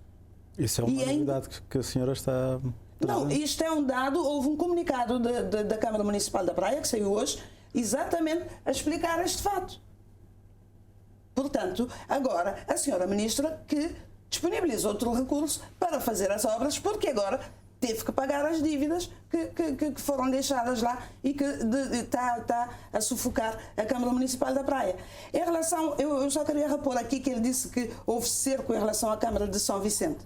Isso é uma novidade que a senhora está... Não, isto é um dado. Houve um comunicado da Câmara Municipal da Praia, que saiu hoje, exatamente a explicar este fato. Portanto, agora, a senhora Ministra que disponibiliza outro recurso para fazer as obras, porque agora teve que pagar as dívidas que foram deixadas lá e que está a sufocar a Câmara Municipal da Praia. Em relação, eu só queria repor aqui que ele disse que houve cerco em relação à Câmara de São Vicente.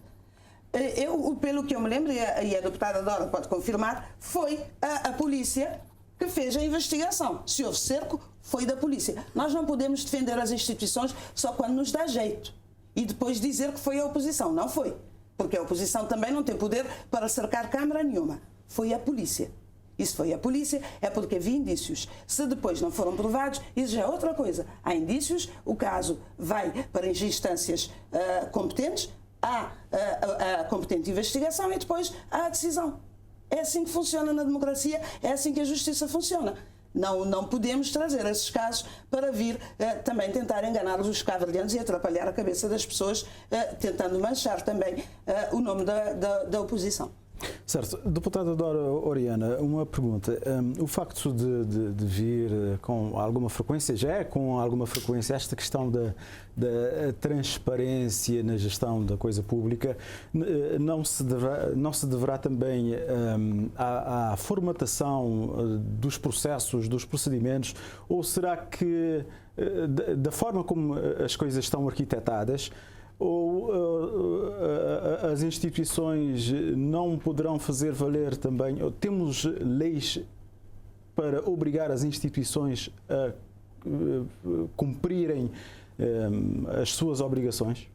Pelo que eu me lembro, e a deputada Dora pode confirmar, foi a polícia que fez a investigação. Se houve cerco, foi da polícia. Nós não podemos defender as instituições só quando nos dá jeito e depois dizer que foi a oposição. Não foi. Porque a oposição também não tem poder para cercar Câmara nenhuma. Foi a polícia. Isso foi a polícia, é porque havia indícios. Se depois não foram provados, isso já é outra coisa. Há indícios, o caso vai para as instâncias competentes, há a competente investigação e depois há a decisão. É assim que funciona na democracia, é assim que a justiça funciona. Não podemos trazer esses casos para vir também tentar enganar os cabo-verdianos e atrapalhar a cabeça das pessoas, tentando manchar também o nome da oposição. Certo. Deputada Dora Oriana, uma pergunta. O facto de vir com alguma frequência, já é com alguma frequência, esta questão da transparência na gestão da coisa pública, não se deverá também à formatação dos processos, dos procedimentos, ou será que, da forma como as coisas estão arquitetadas, ou as instituições não poderão fazer valer também? Ou temos leis para obrigar as instituições a cumprirem as suas obrigações?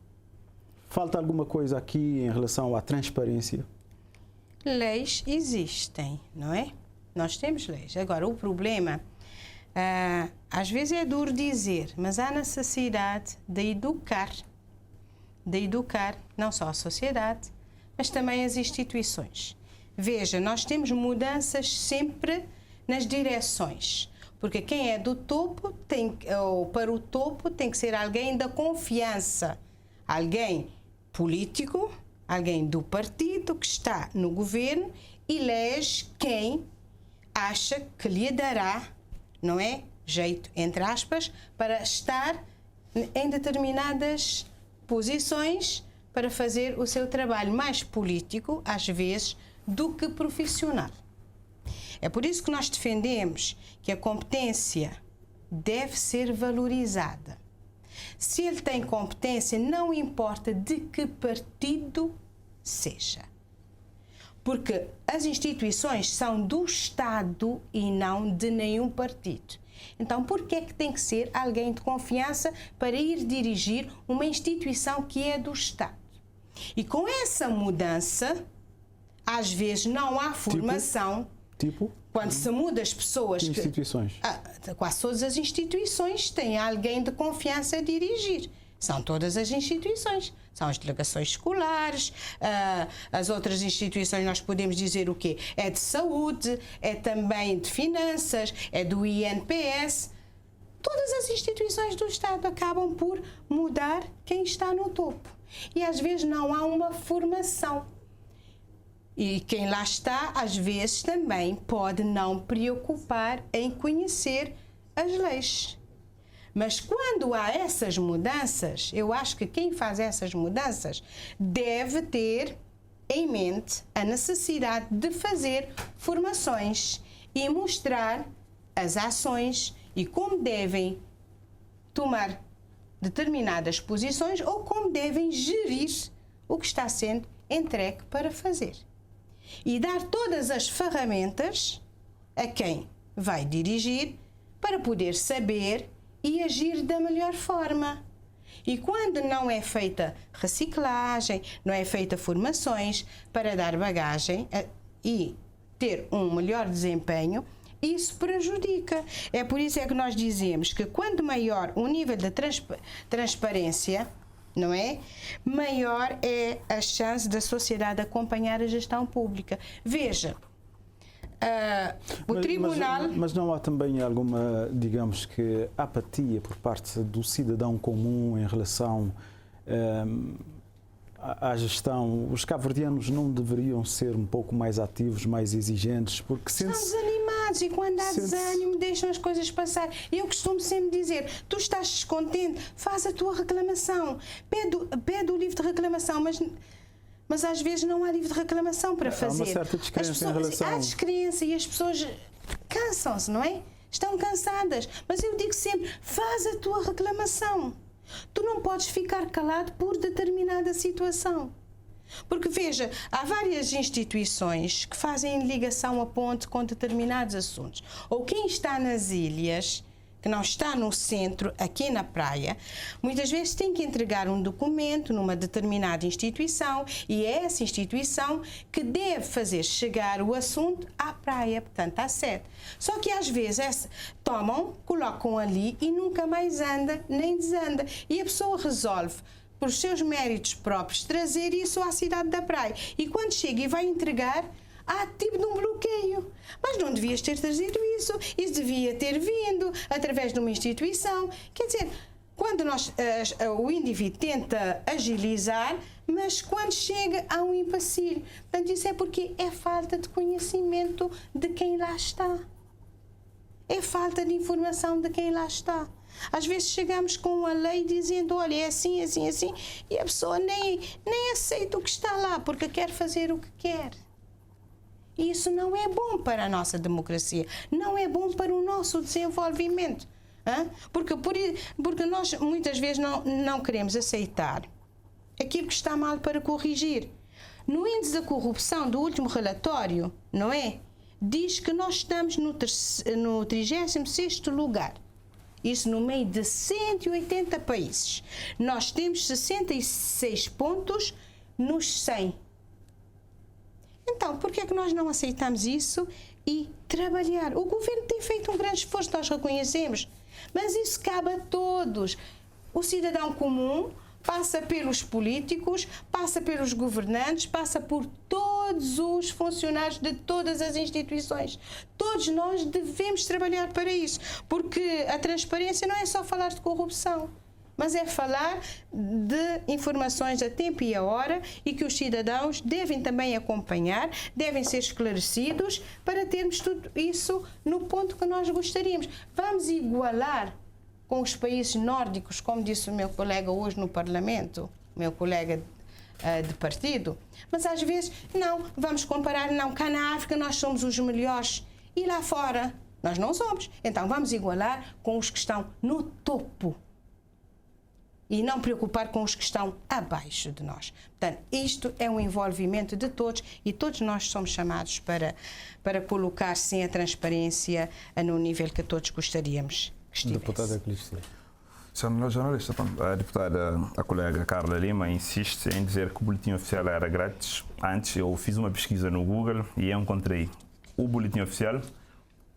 Falta alguma coisa aqui em relação à transparência? Leis existem, não é? Nós temos leis. Agora, o problema, às vezes é duro dizer, mas há necessidade de educar não só a sociedade, mas também as instituições. Veja, nós temos mudanças sempre nas direções, porque quem é do topo, ou para o topo, tem que ser alguém da confiança, alguém político, alguém do partido que está no governo e elege quem acha que lhe dará, não é, jeito, entre aspas, para estar em determinadas posições para fazer o seu trabalho mais político, às vezes, do que profissional. É por isso que nós defendemos que a competência deve ser valorizada. Se ele tem competência, não importa de que partido seja. Porque as instituições são do Estado e não de nenhum partido. Então, por que é que tem que ser alguém de confiança para ir dirigir uma instituição que é do Estado? E com essa mudança, às vezes não há formação. Tipo? Quando se muda as pessoas... Que instituições? Quase todas as instituições têm alguém de confiança a dirigir. São todas as instituições. São as delegações escolares, as outras instituições, nós podemos dizer o quê? É de saúde, é também de finanças, é do INPS. Todas as instituições do Estado acabam por mudar quem está no topo. E às vezes não há uma formação. E quem lá está, às vezes também pode não preocupar em conhecer as leis. Mas quando há essas mudanças, eu acho que quem faz essas mudanças deve ter em mente a necessidade de fazer formações e mostrar as ações e como devem tomar determinadas posições ou como devem gerir o que está sendo entregue para fazer. E dar todas as ferramentas a quem vai dirigir para poder saber e agir da melhor forma. E quando não é feita reciclagem, não é feita formações para dar bagagem e ter um melhor desempenho, isso prejudica. É por isso é que nós dizemos que quanto maior o nível de transparência, não é? Maior é a chance da sociedade acompanhar a gestão pública. Veja, o tribunal... Mas não há também alguma, digamos que, apatia por parte do cidadão comum em relação à gestão? Os cabo-verdianos não deveriam ser um pouco mais ativos, mais exigentes? Porque estão desanimados e quando há desânimo deixam as coisas passar. Eu costumo sempre dizer, tu estás descontente, faz a tua reclamação, pede o livro de reclamação, mas mas às vezes não há livro de reclamação para fazer. Há uma certa descrença em relação... Há descrença e as pessoas cansam-se, não é? Estão cansadas. Mas eu digo sempre, faz a tua reclamação. Tu não podes ficar calado por determinada situação. Porque, veja, há várias instituições que fazem ligação a ponte com determinados assuntos. Ou quem está nas ilhas, que não está no centro, aqui na praia, muitas vezes tem que entregar um documento numa determinada instituição e é essa instituição que deve fazer chegar o assunto à praia, portanto, à sede. Só que às vezes tomam, colocam ali e nunca mais anda nem desanda. E a pessoa resolve, por seus méritos próprios, trazer isso à cidade da praia. E quando chega e vai entregar, há tipo de um bloqueio. Mas não devias ter trazido isso. Isso devia ter vindo através de uma instituição. Quer dizer, quando o indivíduo tenta agilizar, mas quando chega há um empecilho. Portanto, isso é porque é falta de conhecimento de quem lá está. É falta de informação de quem lá está. Às vezes chegamos com a lei dizendo, olha, é assim, assim, assim, e a pessoa nem aceita o que está lá, porque quer fazer o que quer. E isso não é bom para a nossa democracia, não é bom para o nosso desenvolvimento. Porque nós muitas vezes não queremos aceitar aquilo que está mal para corrigir. No índice da corrupção do último relatório, não é? Diz que nós estamos no 36º lugar. Isso no meio de 180 países. Nós temos 66 pontos nos 100. Então, por que é que nós não aceitamos isso e trabalhar? O governo tem feito um grande esforço, nós reconhecemos, mas isso cabe a todos. O cidadão comum passa pelos políticos, passa pelos governantes, passa por todos os funcionários de todas as instituições. Todos nós devemos trabalhar para isso, porque a transparência não é só falar de corrupção, mas é falar de informações a tempo e a hora e que os cidadãos devem também acompanhar, devem ser esclarecidos para termos tudo isso no ponto que nós gostaríamos. Vamos igualar com os países nórdicos, como disse o meu colega hoje no Parlamento, meu colega de partido, mas às vezes não, vamos comparar, não, cá na África nós somos os melhores e lá fora nós não somos. Então vamos igualar com os que estão no topo e não preocupar com os que estão abaixo de nós. Portanto, isto é um envolvimento de todos e todos nós somos chamados para colocar, sim, a transparência no nível que todos gostaríamos que estivesse. Deputada Cristina. Senhora jornalista, a deputada, a colega Carla Lima, insiste em dizer que o boletim oficial era grátis. Antes eu fiz uma pesquisa no Google e encontrei o boletim oficial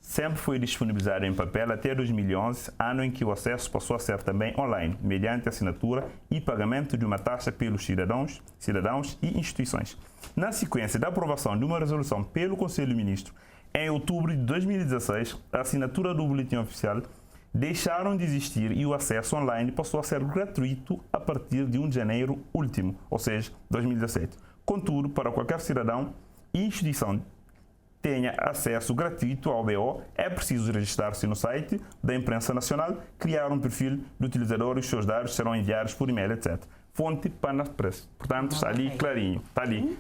sempre foi disponibilizado em papel até 2011, ano em que o acesso passou a ser também online, mediante assinatura e pagamento de uma taxa pelos cidadãos e instituições. Na sequência da aprovação de uma resolução pelo Conselho de Ministros, em outubro de 2016, a assinatura do boletim oficial deixaram de existir e o acesso online passou a ser gratuito a partir de 1 de janeiro último, ou seja, 2017. Contudo, para qualquer cidadão e instituição tenha acesso gratuito ao BO, é preciso registrar-se no site da Imprensa Nacional, criar um perfil do utilizador e os seus dados serão enviados por e-mail, etc. Fonte Pana Press. Portanto, está ali clarinho. Está ali.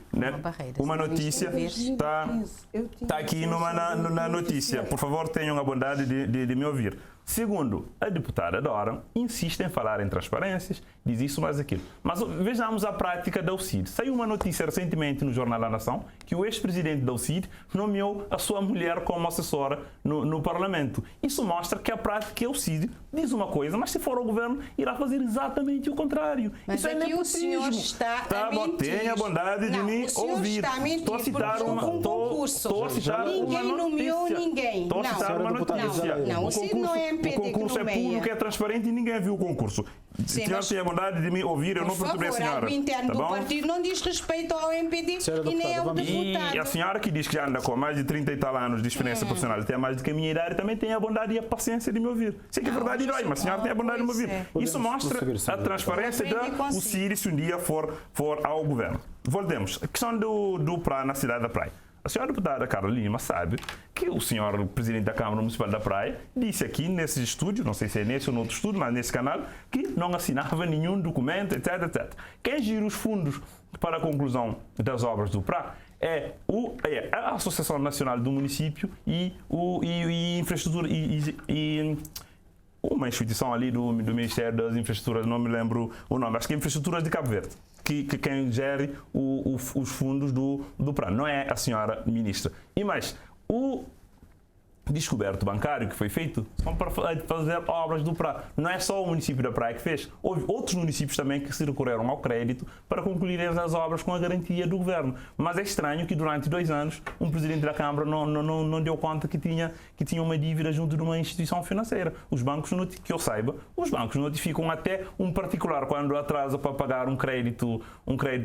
Uma notícia está aqui na notícia. Por favor, tenham a bondade de me ouvir. Segundo, a deputada Dora insiste em falar em transparências, diz isso mais aquilo. Mas vejamos a prática da UCID. Saiu uma notícia recentemente no Jornal da Nação que o ex-presidente da UCID nomeou a sua mulher como assessora no Parlamento. Isso mostra que a prática é a UCID diz uma coisa, mas se for ao governo irá fazer exatamente o contrário. Mas isso é aqui o senhor está a mentir. Tenha a bondade de me ouvir. Está a mentir, estou a citar estou a citar ninguém nomeou ninguém. Estou a citar uma notícia. Não, o CID não é MPD. O concurso é público, é transparente e ninguém viu o concurso. Se a senhora tem a bondade de me ouvir, eu não perturbei a senhora. O interno do partido não diz respeito ao MPD e nem ao deputado. E a senhora que diz que já anda com mais de 30 e tal anos de experiência profissional, tem mais do que a minha idade, também tem a bondade e a paciência de me ouvir. Sei que é verdade, mas a senhora tem a bondade de me ouvir. Isso mostra a transparência da UCID se um dia for ao governo. Voltemos. A questão do Praia na cidade da Praia. A senhora deputada Carla Lima sabe que o senhor presidente da Câmara Municipal da Praia disse aqui nesse estúdio, não sei se é nesse ou no outro estúdio, mas nesse canal, que não assinava nenhum documento, etc, etc. Quem gira os fundos para a conclusão das obras do PRA é a Associação Nacional do Município e infraestrutura e uma instituição ali do Ministério das Infraestruturas, não me lembro o nome, acho que é Infraestruturas de Cabo Verde, que quem gere os fundos do PRA, não é a senhora ministra. E mais, o descoberto bancário que foi feito são para fazer obras do PRA. Não é só o município da Praia que fez. Houve outros municípios também que se recorreram ao crédito para concluírem as obras com a garantia do governo. Mas é estranho que durante 2 anos um presidente da Câmara não deu conta que tinha uma dívida junto de uma instituição financeira. Os bancos, que eu saiba, os bancos notificam até um particular quando atrasa para pagar um crédito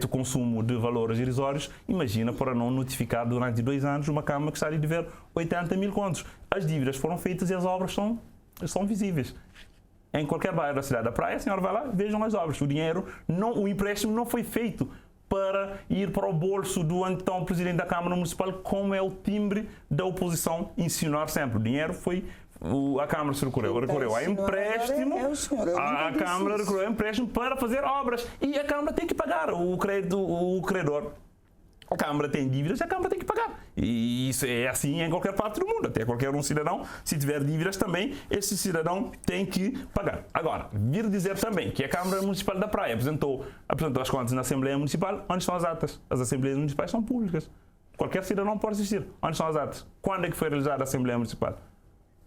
consumo de valores irrisórios. Imagina para não notificar durante 2 anos uma Câmara que está a dever 80 mil contos. As dívidas foram feitas e as obras são visíveis. Em qualquer bairro da cidade da Praia, a senhora vai lá, vejam as obras. O empréstimo não foi feito para ir para o bolso do então presidente da Câmara Municipal, como é o timbre da oposição insinuar sempre. O dinheiro foi... A Câmara se recorreu a empréstimo, a Câmara recorreu a empréstimo para fazer obras e a Câmara tem que pagar o credor. A Câmara tem dívidas e a Câmara tem que pagar. E isso é assim em qualquer parte do mundo. Até qualquer cidadão, se tiver dívidas também, esse cidadão tem que pagar. Agora, vir dizer também que a Câmara Municipal da Praia apresentou as contas na Assembleia Municipal, onde estão as atas? As Assembleias Municipais são públicas. Qualquer cidadão pode assistir. Onde estão as atas? Quando é que foi realizada a Assembleia Municipal?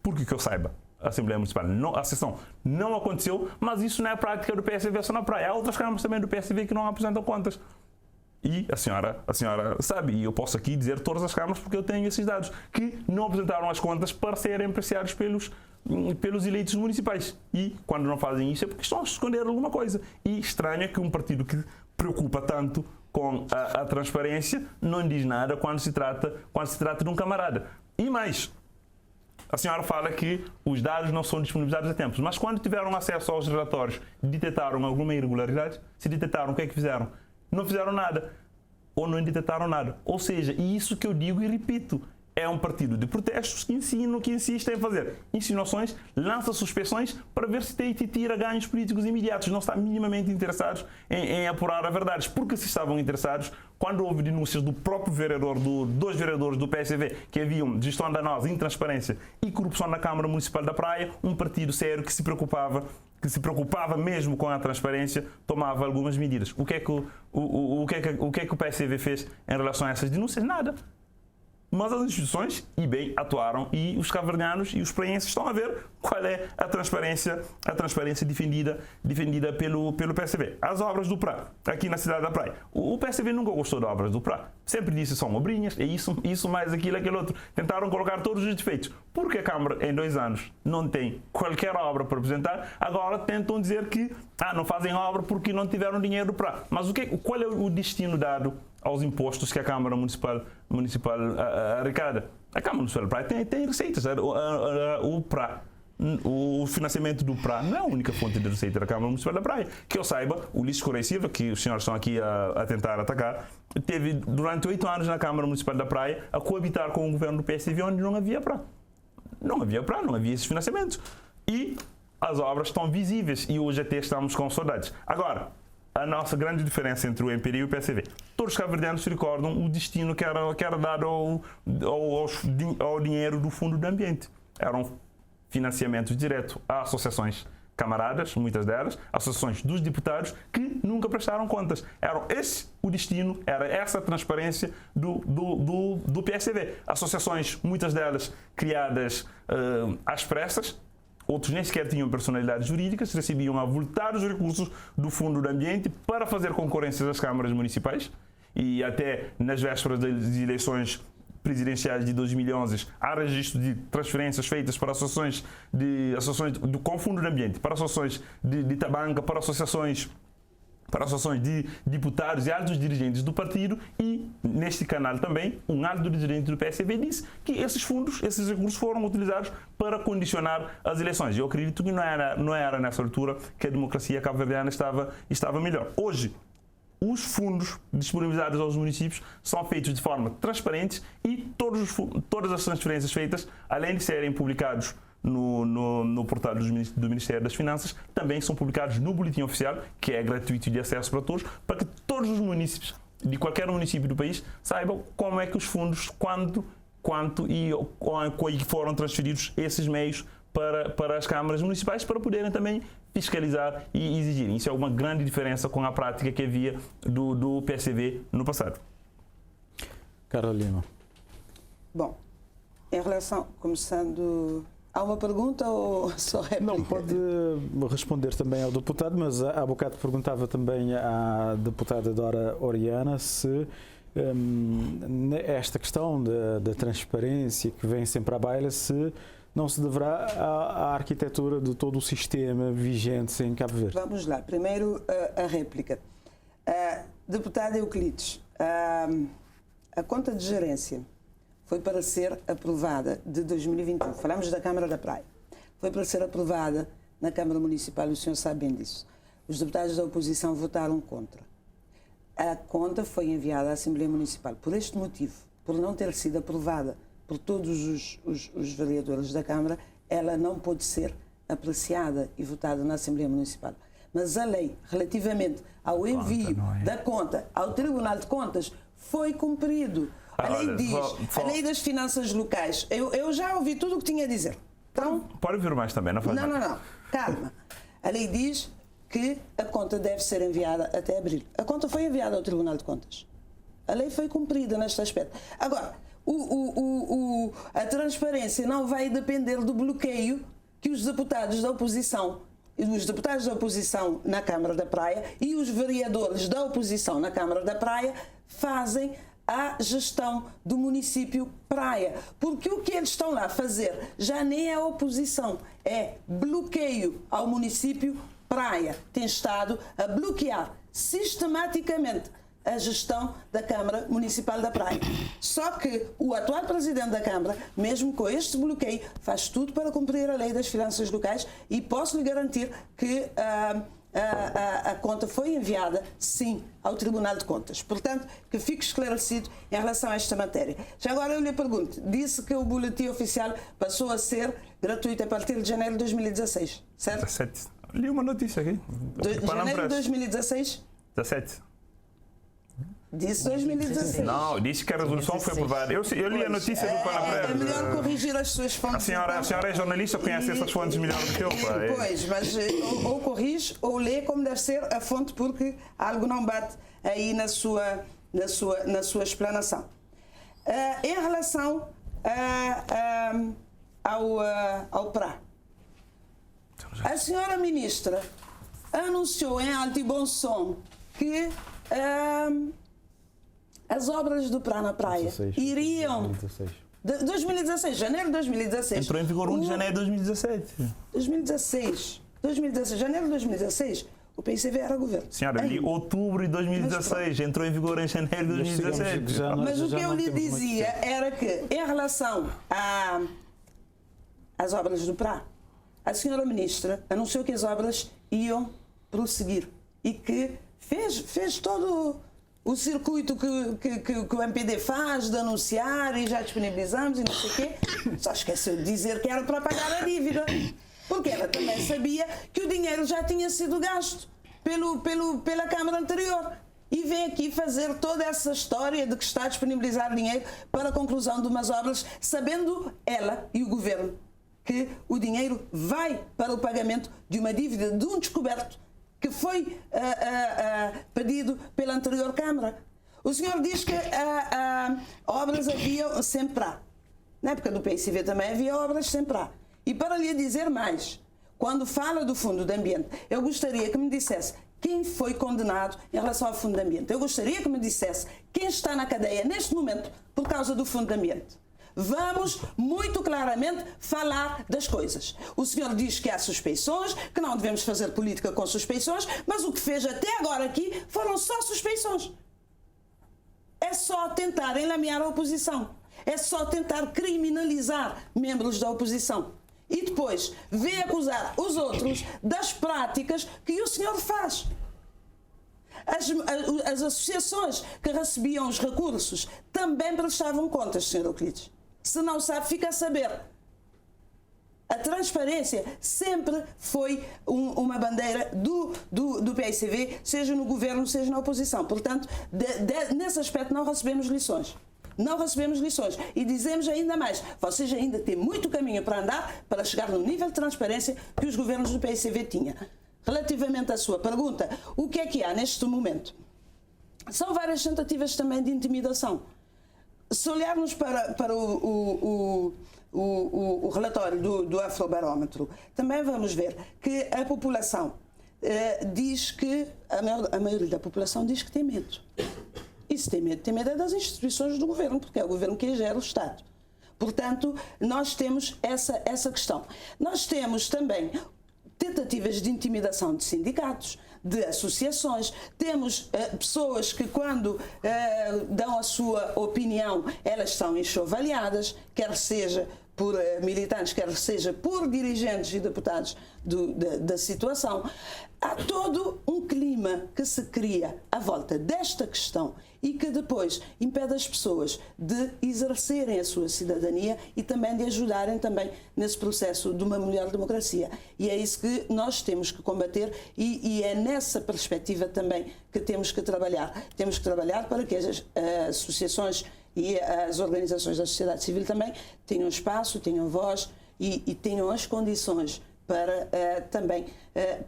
Porque que eu saiba, a Assembleia Municipal, a sessão não aconteceu, mas isso não é a prática do PSV só na Praia. Há outras câmaras também do PSV que não apresentam contas. E a senhora sabe, e eu posso aqui dizer todas as câmaras porque eu tenho esses dados, que não apresentaram as contas para serem apreciados pelos eleitos municipais. E quando não fazem isso é porque estão a esconder alguma coisa. E estranho é que um partido que preocupa tanto com a transparência não diz nada quando se trata de um camarada. E mais, a senhora fala que os dados não são disponibilizados a tempo, mas quando tiveram acesso aos relatórios, detectaram alguma irregularidade? Se detectaram, o que é que fizeram? Não fizeram nada, ou não detectaram nada. Ou seja, e isso que eu digo e repito, é um partido de protestos que insiste em fazer insinuações, lança suspeições para ver se tira ganhos políticos imediatos. Não está minimamente interessados em apurar a verdade. Porque se estavam interessados, quando houve denúncias do próprio vereador, dois vereadores do PSV, que haviam gestão danosa, intransparência e corrupção na Câmara Municipal da Praia, um partido sério que se preocupava mesmo com a transparência, tomava algumas medidas. O que é que o PSV fez em relação a essas denúncias? Nada. Mas as instituições, e bem, atuaram e os cabo-verdianos e os praenses estão a ver qual é a transparência defendida pelo PSV. As obras do PRA, aqui na cidade da Praia. O PSV nunca gostou de obras do PRA. Sempre disse são obrinhas, é isso mais aquilo, aquele outro. Tentaram colocar todos os defeitos. Porque a Câmara, em 2 anos, não tem qualquer obra para apresentar, agora tentam dizer que não fazem obra porque não tiveram dinheiro do PRA. Mas qual é o destino dado aos impostos que a Câmara Municipal arrecada? A Câmara Municipal da Praia tem receitas. O PRA, o financiamento do PRA não é a única fonte de receita da Câmara Municipal da Praia. Que eu saiba, o Ulisses Correia Silva, que os senhores estão aqui a tentar atacar, teve durante 8 anos na Câmara Municipal da Praia a coabitar com o governo do PSV onde não havia PRA. Não havia esses financiamentos. E as obras estão visíveis e hoje até estamos com saudades. Agora, a nossa grande diferença entre o MPD e o PSV. Todos os cabo-verdianos se recordam o destino que era dado ao dinheiro do Fundo do Ambiente. Eram financiamentos diretos a associações camaradas, muitas delas, associações dos deputados, que nunca prestaram contas. O destino, era essa transparência do PSV. Associações, muitas delas criadas às pressas, outros nem sequer tinham personalidades jurídicas, recebiam avultados recursos do Fundo do Ambiente para fazer concorrências às câmaras municipais e até nas vésperas das eleições presidenciais de 2011 há registro de transferências feitas para associações com Fundo do Ambiente, para associações de tabanca, para associações de deputados e altos dirigentes do partido e, neste canal também, um alto dirigente do PSV disse que esses recursos foram utilizados para condicionar as eleições. Eu acredito que não era nessa altura que a democracia cabo-verdiana estava melhor. Hoje, os fundos disponibilizados aos municípios são feitos de forma transparente e todas as transferências feitas, além de serem publicados no portal do Ministério das Finanças, também são publicados no boletim oficial, que é gratuito e de acesso para todos, para que todos os municípios de qualquer município do país saibam como é que os fundos, quanto e foram transferidos esses meios para as câmaras municipais, para poderem também fiscalizar e exigir. Isso é uma grande diferença com a prática que havia do PSV no passado. Carla Lima. Bom, em relação, começando... Há uma pergunta ou só réplica? Não, pode responder também ao deputado, mas há bocado perguntava também à deputada Dora Oriana se esta questão da transparência que vem sempre à baila, se não se deverá à arquitetura de todo o sistema vigente em Cabo Verde. Vamos lá. Primeiro, a réplica. Deputada Euclides, a conta de gerência foi para ser aprovada de 2021. Falamos da Câmara da Praia. Foi para ser aprovada na Câmara Municipal, o senhor sabe bem disso. Os deputados da oposição votaram contra. A conta foi enviada à Assembleia Municipal. Por este motivo, por não ter sido aprovada por todos os vereadores da Câmara, ela não pôde ser apreciada e votada na Assembleia Municipal. Mas a lei, relativamente ao envio da conta ao Tribunal de Contas, foi cumprido. A lei diz, a lei das finanças locais, eu já ouvi tudo o que tinha a dizer. Então, pode ouvir mais também, não faz nada. Não, calma. A lei diz que a conta deve ser enviada até abril. A conta foi enviada ao Tribunal de Contas. A lei foi cumprida neste aspecto. Agora, a transparência não vai depender do bloqueio que os deputados da oposição na Câmara da Praia e os vereadores da oposição na Câmara da Praia fazem à gestão do município Praia. Porque o que eles estão lá a fazer já nem é oposição, é bloqueio ao município Praia. Tem estado a bloquear sistematicamente a gestão da Câmara Municipal da Praia. Só que o atual Presidente da Câmara, mesmo com este bloqueio, faz tudo para cumprir a lei das finanças locais e posso lhe garantir que a conta foi enviada, sim, ao Tribunal de Contas. Portanto, que fique esclarecido em relação a esta matéria. Já agora eu lhe pergunto, disse que o boletim oficial passou a ser gratuito a partir de janeiro de 2016, certo? 17. Li uma notícia aqui. Janeiro de 2016? 17. Disse 2016. Não, disse que a resolução foi aprovada. Eu li a notícia do Panampress. É melhor corrigir as suas fontes. A senhora é jornalista, conhece essas fontes melhor do que eu. Pois, mas ou corrige ou lê como deve ser a fonte, porque algo não bate aí na sua explanação. Em relação ao PRA, a senhora ministra anunciou em alto e bom som que as obras do PRA na praia iriam... 2016, janeiro de 2016. Entrou em vigor 1 de janeiro de 2017. 2016, janeiro de 2016, o PICV era governo. Senhora, li outubro de 2016, entrou em vigor em janeiro de 2017. Mas o que eu lhe dizia era que, em relação às obras do PRA, a senhora ministra anunciou que as obras iam prosseguir e que fez todo o circuito que o MPD faz de anunciar e já disponibilizamos e não sei o quê. Só esqueceu de dizer que era para pagar a dívida. Porque ela também sabia que o dinheiro já tinha sido gasto pela Câmara anterior. E vem aqui fazer toda essa história de que está a disponibilizar dinheiro para a conclusão de umas obras, sabendo ela e o Governo que o dinheiro vai para o pagamento de uma dívida de um descoberto que foi pedido pela anterior Câmara. O senhor diz que obras havia sem PRA. Na época do PICV também havia obras sem PRA. E para lhe dizer mais, quando fala do Fundo de Ambiente, eu gostaria que me dissesse quem foi condenado em relação ao Fundo de Ambiente. Eu gostaria que me dissesse quem está na cadeia neste momento por causa do Fundo de Ambiente. Vamos muito claramente falar das coisas. O senhor diz que há suspeições, que não devemos fazer política com suspeições, mas o que fez até agora aqui foram só suspeições. É só tentar enlamear a oposição. É só tentar criminalizar membros da oposição. E depois vem acusar os outros das práticas que o senhor faz. As associações que recebiam os recursos também prestavam contas, Sr. Euclides. Se não sabe, fica a saber. A transparência sempre foi uma bandeira do PICV, seja no governo, seja na oposição. Portanto, nesse aspecto não recebemos lições. Não recebemos lições. E dizemos ainda mais, vocês ainda têm muito caminho para andar para chegar no nível de transparência que os governos do PICV tinham. Relativamente à sua pergunta, o que é que há neste momento? São várias tentativas também de intimidação. Se olharmos para o relatório do Afrobarómetro, também vamos ver que a população diz que, a maioria da população diz que tem medo. E se tem medo é das instituições do governo, porque é o governo que gera o Estado. Portanto, nós temos essa questão. Nós temos também tentativas de intimidação de sindicatos, de associações. Temos pessoas que, quando dão a sua opinião, elas são enxovalhadas, quer seja por militantes, quer seja por dirigentes e deputados da situação. Há todo um clima que se cria à volta desta questão e que depois impede as pessoas de exercerem a sua cidadania e também de ajudarem também nesse processo de uma melhor democracia. E é isso que nós temos que combater e é nessa perspectiva também que temos que trabalhar. Temos que trabalhar para que as associações e as organizações da sociedade civil também tenham espaço, tenham voz e tenham as condições para também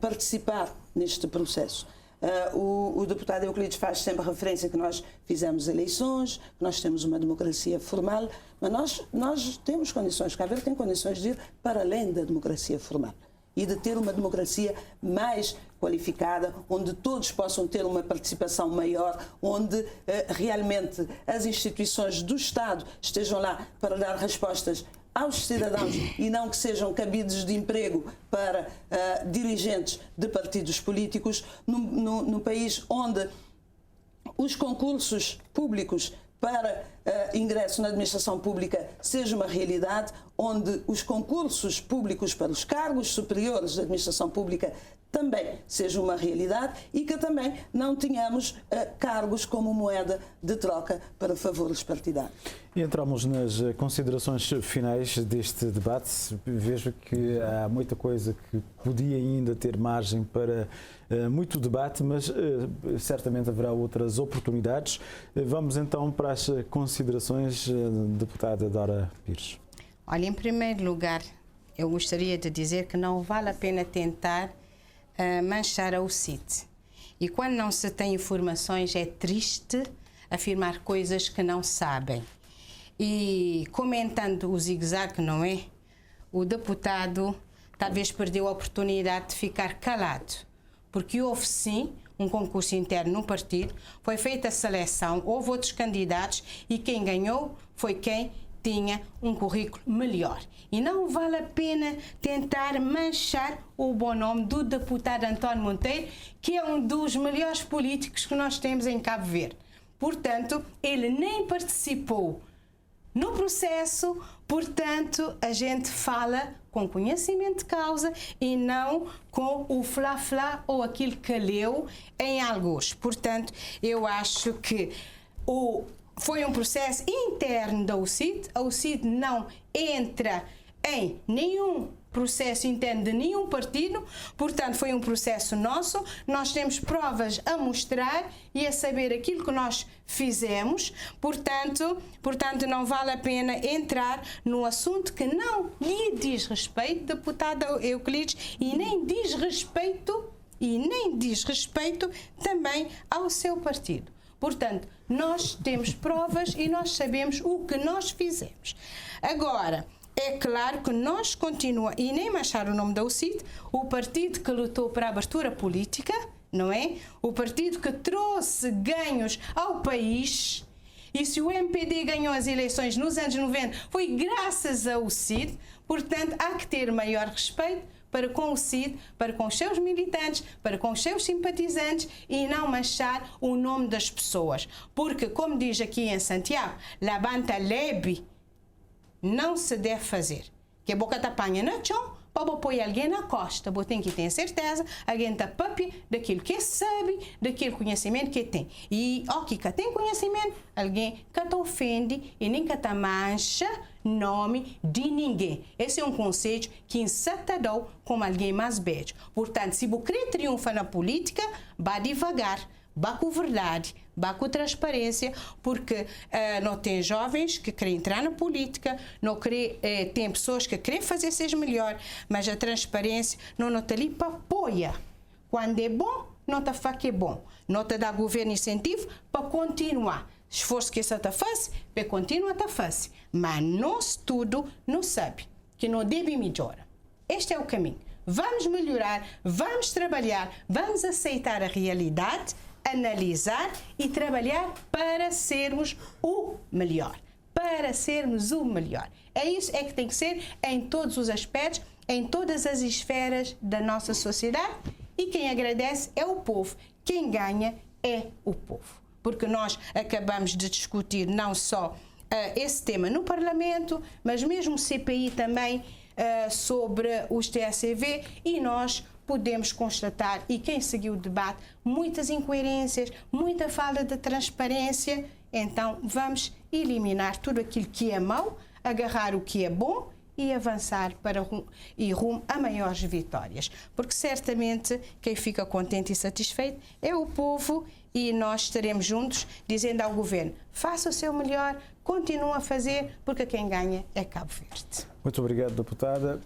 participar neste processo. O deputado Euclides faz sempre referência que nós fizemos eleições, que nós temos uma democracia formal, mas nós temos condições, Cabo Verde tem condições de ir para além da democracia formal e de ter uma democracia mais qualificada, onde todos possam ter uma participação maior, onde realmente as instituições do Estado estejam lá para dar respostas aos cidadãos e não que sejam cabides de emprego para dirigentes de partidos políticos, num país onde os concursos públicos para ingresso na administração pública seja uma realidade, onde os concursos públicos para os cargos superiores da administração pública também seja uma realidade e que também não tenhamos cargos como moeda de troca para favores partidários. E entramos nas considerações finais deste debate. Vejo que há muita coisa que podia ainda ter margem para muito debate, mas certamente haverá outras oportunidades. Vamos então para as considerações, deputada Dora Pires. Olha, em primeiro lugar, eu gostaria de dizer que não vale a pena tentar manchar a UCIT. E quando não se tem informações, é triste afirmar coisas que não sabem. E comentando o zigue-zague, não é? O deputado talvez perdeu a oportunidade de ficar calado, porque houve sim um concurso interno no partido, foi feita a seleção, houve outros candidatos e quem ganhou foi quem tinha um currículo melhor. E não vale a pena tentar manchar o bom nome do deputado António Monteiro, que é um dos melhores políticos que nós temos em Cabo Verde. Portanto, ele nem participou no processo, portanto, a gente fala com conhecimento de causa e não com o flá-flá ou aquilo que leu em alguns. Portanto, eu acho que foi um processo interno da UCIT. A UCIT não entra em nenhum processo interno de nenhum partido, portanto foi um processo nosso, nós temos provas a mostrar e a saber aquilo que nós fizemos, portanto não vale a pena entrar no assunto que não lhe diz respeito, deputada Euclides, e nem diz respeito também ao seu partido. Portanto, nós temos provas e nós sabemos o que nós fizemos. Agora, é claro que nós continuamos, e nem manchar o nome da UCIT, o partido que lutou para a abertura política, não é? O partido que trouxe ganhos ao país. E se o MPD ganhou as eleições nos anos 90, foi graças ao UCIT. Portanto, há que ter maior respeito para com o CID, para com os seus militantes, para com os seus simpatizantes e não manchar o nome das pessoas. Porque, como diz aqui em Santiago, la banta lebe não se deve fazer. Que a boca te apanha no chão, para apoiar alguém na costa, você tem que ter certeza, alguém está papi daquilo que sabe, daquele conhecimento que tem. E aqui que tem conhecimento, alguém que te ofende e nem que te mancha nome de ninguém. Esse é um conceito que insetador como alguém mais beijo. Portanto, se você quer triunfar na política, vá devagar, vá com verdade, vá com transparência, porque não tem jovens que querem entrar na política, não tem pessoas que querem fazer ser melhor, mas a transparência não está ali para apoiar. Quando é bom, não está faz que é bom. Não está dá governo incentivo para continuar. Esforço que essa faz, para continuar a fazer. Mas nós tudo não sabe que não deve melhorar. Este é o caminho. Vamos melhorar, vamos trabalhar, vamos aceitar a realidade, analisar e trabalhar para sermos o melhor. Para sermos o melhor. É isso é que tem que ser em todos os aspectos, em todas as esferas da nossa sociedade. E quem agradece é o povo. Quem ganha é o povo. Porque nós acabamos de discutir não só esse tema no Parlamento, mas mesmo o CPI também sobre os TSV, e nós podemos constatar, e quem seguiu o debate, muitas incoerências, muita falta de transparência. Então vamos eliminar tudo aquilo que é mau, agarrar o que é bom e avançar para rumo a maiores vitórias. Porque certamente quem fica contente e satisfeito é o povo, e nós estaremos juntos dizendo ao governo: faça o seu melhor, continue a fazer, porque quem ganha é Cabo Verde. Muito obrigado, deputada.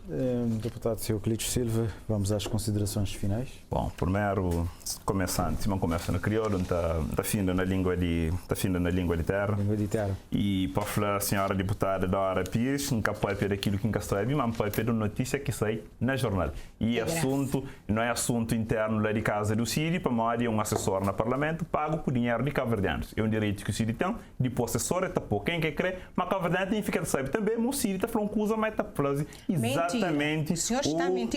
Deputado Sr. Euclides Silva, vamos às considerações finais. Bom, primeiro, começando, se não começa no crioulo, está finda na língua de terra. Língua de terra. E para falar, a senhora deputada Dora Pires, nunca pode ver aquilo que nunca sabe, mas pode ver notícia que sai na jornal. E assunto, não é assunto interno lá de casa do Círio, para morar um assessor no Parlamento, pago por dinheiro de cabo-verdianos. É um direito que o Círio tem, de pôr assessor, está por quem quer crer, mas cabo-verdiano tem que ficar sabe também, mas o Círio está falando coisa, mas está falando exatamente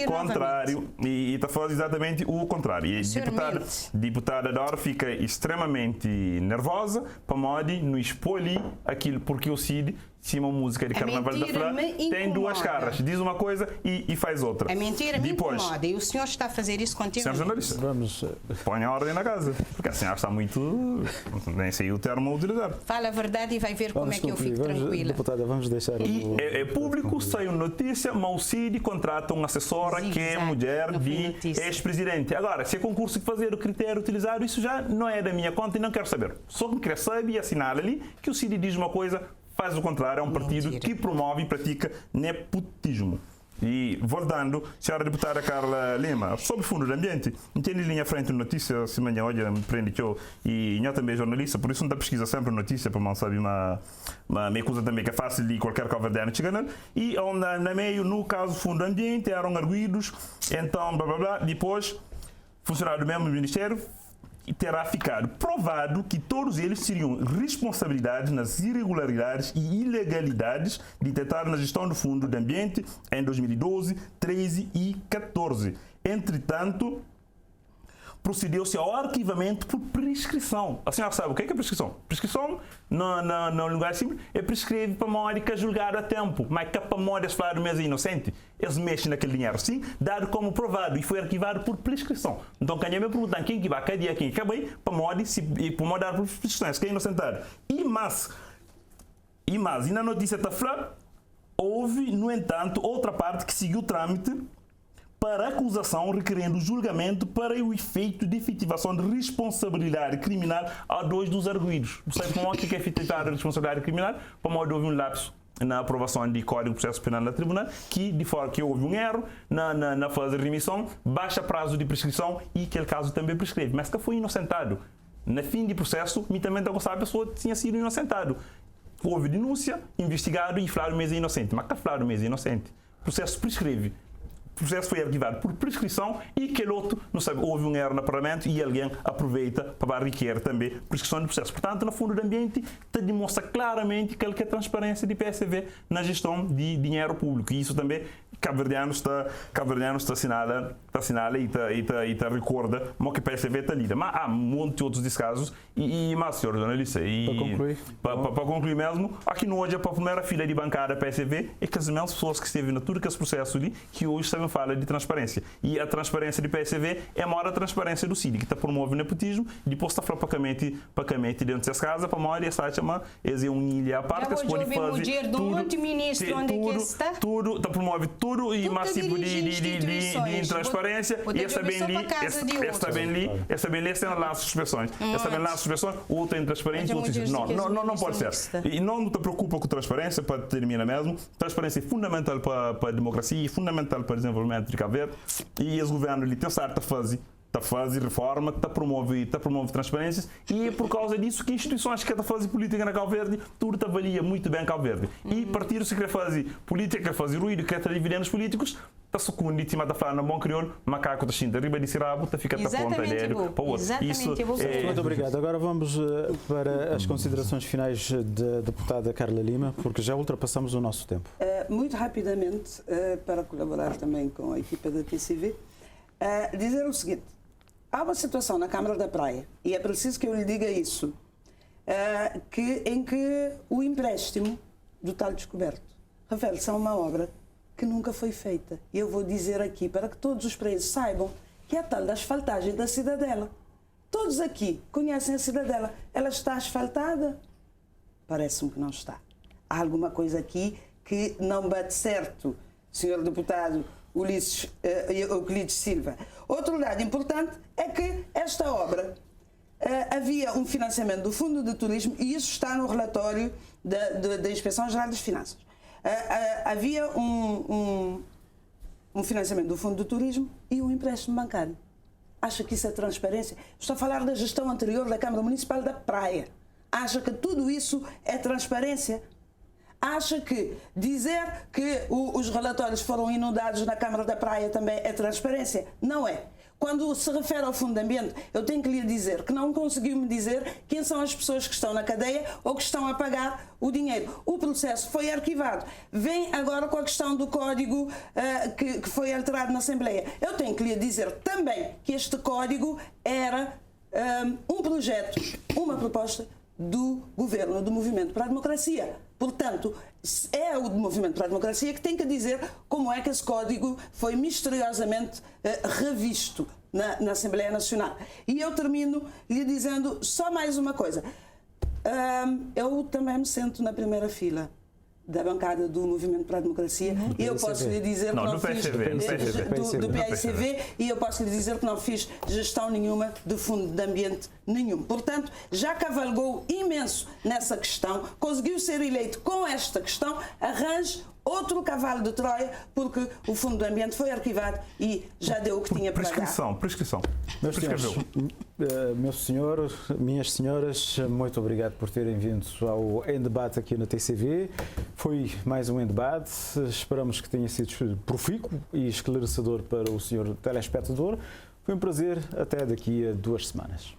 o contrário. E está falando exatamente o contrário. E a deputada Dora fica extremamente nervosa para modo no expor aquilo, porque o Cid, se uma música de Carnaval da Flá tem duas caras, diz uma coisa e faz outra. A mentira me incomoda, e o senhor está a fazer isso continuamente. Senhor jornalista, põe a ordem na casa, porque a senhora está muito, nem sei o termo a utilizar. Fala a verdade e vai ver como é que eu fico tranquila. Deputada, vamos deixar é público, sai uma notícia, mas o Cid contrata uma assessora que é mulher de ex-presidente. Agora, se é concurso que fazer o critério utilizado, isso já não é da minha conta e não quero saber. Só que quer saber e assinar ali que o Cid diz uma coisa, faz o contrário, é um partido que promove e pratica nepotismo. E voltando, senhora deputada Carla Lima, sobre fundo do ambiente, entende linha à frente de notícia, se amanhã olha, me prende que eu, e eu também jornalista, por isso não dá pesquisa sempre notícia, para não saber uma coisa também que é fácil de qualquer cabo-verdiano chegar, e na meio, no caso fundo do ambiente, eram arguídos, então blá blá blá, depois, funcionário do mesmo ministério, e terá ficado provado que todos eles teriam responsabilidade nas irregularidades e ilegalidades detectadas na gestão do Fundo de Ambiente em 2012, 13 e 14. Entretanto, procedeu-se ao arquivamento por prescrição. A senhora sabe o que é prescrição? Prescrição, no lugar simples, é prescreve para uma hora que é julgado a tempo, mas que para uma hora falar do mês inocente, eles mexem naquele dinheiro sim, dado como provado e foi arquivado por prescrição. Então, quem me perguntar quem que vai, cadê quem acabei, para uma hora dar por prescrições, quem é inocentado. E na notícia da FLA, houve, no entanto, outra parte que seguiu o trâmite para acusação requerendo julgamento para o efeito de efetivação de responsabilidade criminal a dois dos arguidos. Você sabe o que é efetivar a responsabilidade criminal? Para modo houve um lapso na aprovação de Código de Processo Penal na Tribunal, que de forma que houve um erro na fase de remissão, baixa prazo de prescrição e aquele caso também prescreve. Mas que foi inocentado. Na fim de processo, também a pessoa tinha sido inocentado. Houve denúncia, investigado e Flávio Mesa é inocente. Mas que Flávio Mesa é inocente? O processo prescreve. processo foi arquivado por prescrição e que outro, não sabe, houve um erro no Parlamento e alguém aproveita para requerer também prescrição do processo. Portanto, no Fundo do Ambiente, demonstra claramente que é transparência de PSV na gestão de dinheiro público. E isso também cabo-verdiano está assinala e recorda como que PSV está lida. Mas há um monte de outros descasos mas, senhor jornalista, para concluir mesmo, aqui no hoje, para a primeira fila de bancada PSV, é que as mesmas pessoas que esteve na tudo que esse processo ali, que hoje também fala de transparência. E a transparência de PSV é a maior transparência do CID, que está promovendo nepotismo, depois está falando pacamente dentro das casas, para a maioria está chamando, é um ilha à parte, que se pode fazer tudo, está promovendo tudo e mais tipo de intransparência, e essa bem ali, está lá as suspensões. Essa bem lá as suspensões, outra intransparência, outra não pode ser. E não te preocupa com transparência, para terminar mesmo. Transparência é fundamental para a democracia, é fundamental para o desenvolvimento de Cabo Verde, e os governos ali têm certa fase reforma, que está promove transparências, e é por causa disso que instituições que estão a fazer política na Cabo Verde, tudo avalia muito bem Cabo Verde. E partidos que querem fazer política, que querem fazer ruído, que querem dividendos políticos, está sucundíssima, está falando no bom crioulo, macaco está xinta, riba de cirabo, está fica a ponta dele para o outro. Muito obrigado. Agora vamos para as considerações finais da deputada Carla Lima, porque já ultrapassamos o nosso tempo. Muito rapidamente, para colaborar também com a equipa da TCV, dizer o seguinte: há uma situação na Câmara da Praia, e é preciso que eu lhe diga isso, em que o empréstimo do tal descoberto refere-se a uma obra que nunca foi feita. E eu vou dizer aqui, para que todos os praienses saibam, que é a tal da asfaltagem da Cidadela. Todos aqui conhecem a Cidadela. Ela está asfaltada? Parece-me que não está. Há alguma coisa aqui que não bate certo, senhor deputado Euclides Silva. Outro dado importante é que esta obra havia um financiamento do Fundo de Turismo, e isso está no relatório da Inspeção Geral das Finanças. Havia um financiamento do Fundo de Turismo e um empréstimo bancário. Acha que isso é transparência? Estou a falar da gestão anterior da Câmara Municipal da Praia. Acha que tudo isso é transparência? Acha que dizer que os relatórios foram inundados na Câmara da Praia também é transparência? Não é. Quando se refere ao Fundo de Ambiente, eu tenho que lhe dizer que não conseguiu me dizer quem são as pessoas que estão na cadeia ou que estão a pagar o dinheiro. O processo foi arquivado. Vem agora com a questão do código que foi alterado na Assembleia. Eu tenho que lhe dizer também que este código era um projeto, uma proposta do Governo do Movimento para a Democracia. Portanto, é o Movimento para a Democracia que tem que dizer como é que esse código foi misteriosamente revisto na Assembleia Nacional. E eu termino lhe dizendo só mais uma coisa. Eu também me sento na primeira fila da bancada do Movimento para a Democracia, e eu posso lhe dizer que não fiz do PSV, e eu posso lhe dizer que não fiz gestão nenhuma de Fundo de Ambiente nenhum. Portanto, já cavalgou imenso nessa questão, conseguiu ser eleito com esta questão, arranje outro cavalo de Troia, porque o Fundo do Ambiente foi arquivado e já deu o que tinha para dar. Prescrição. Meus senhores, minhas senhoras, muito obrigado por terem vindo ao Em Debate aqui na TCV. Foi mais um Em Debate. Esperamos que tenha sido profícuo e esclarecedor para o senhor telespectador. Foi um prazer. Até daqui a 2 semanas.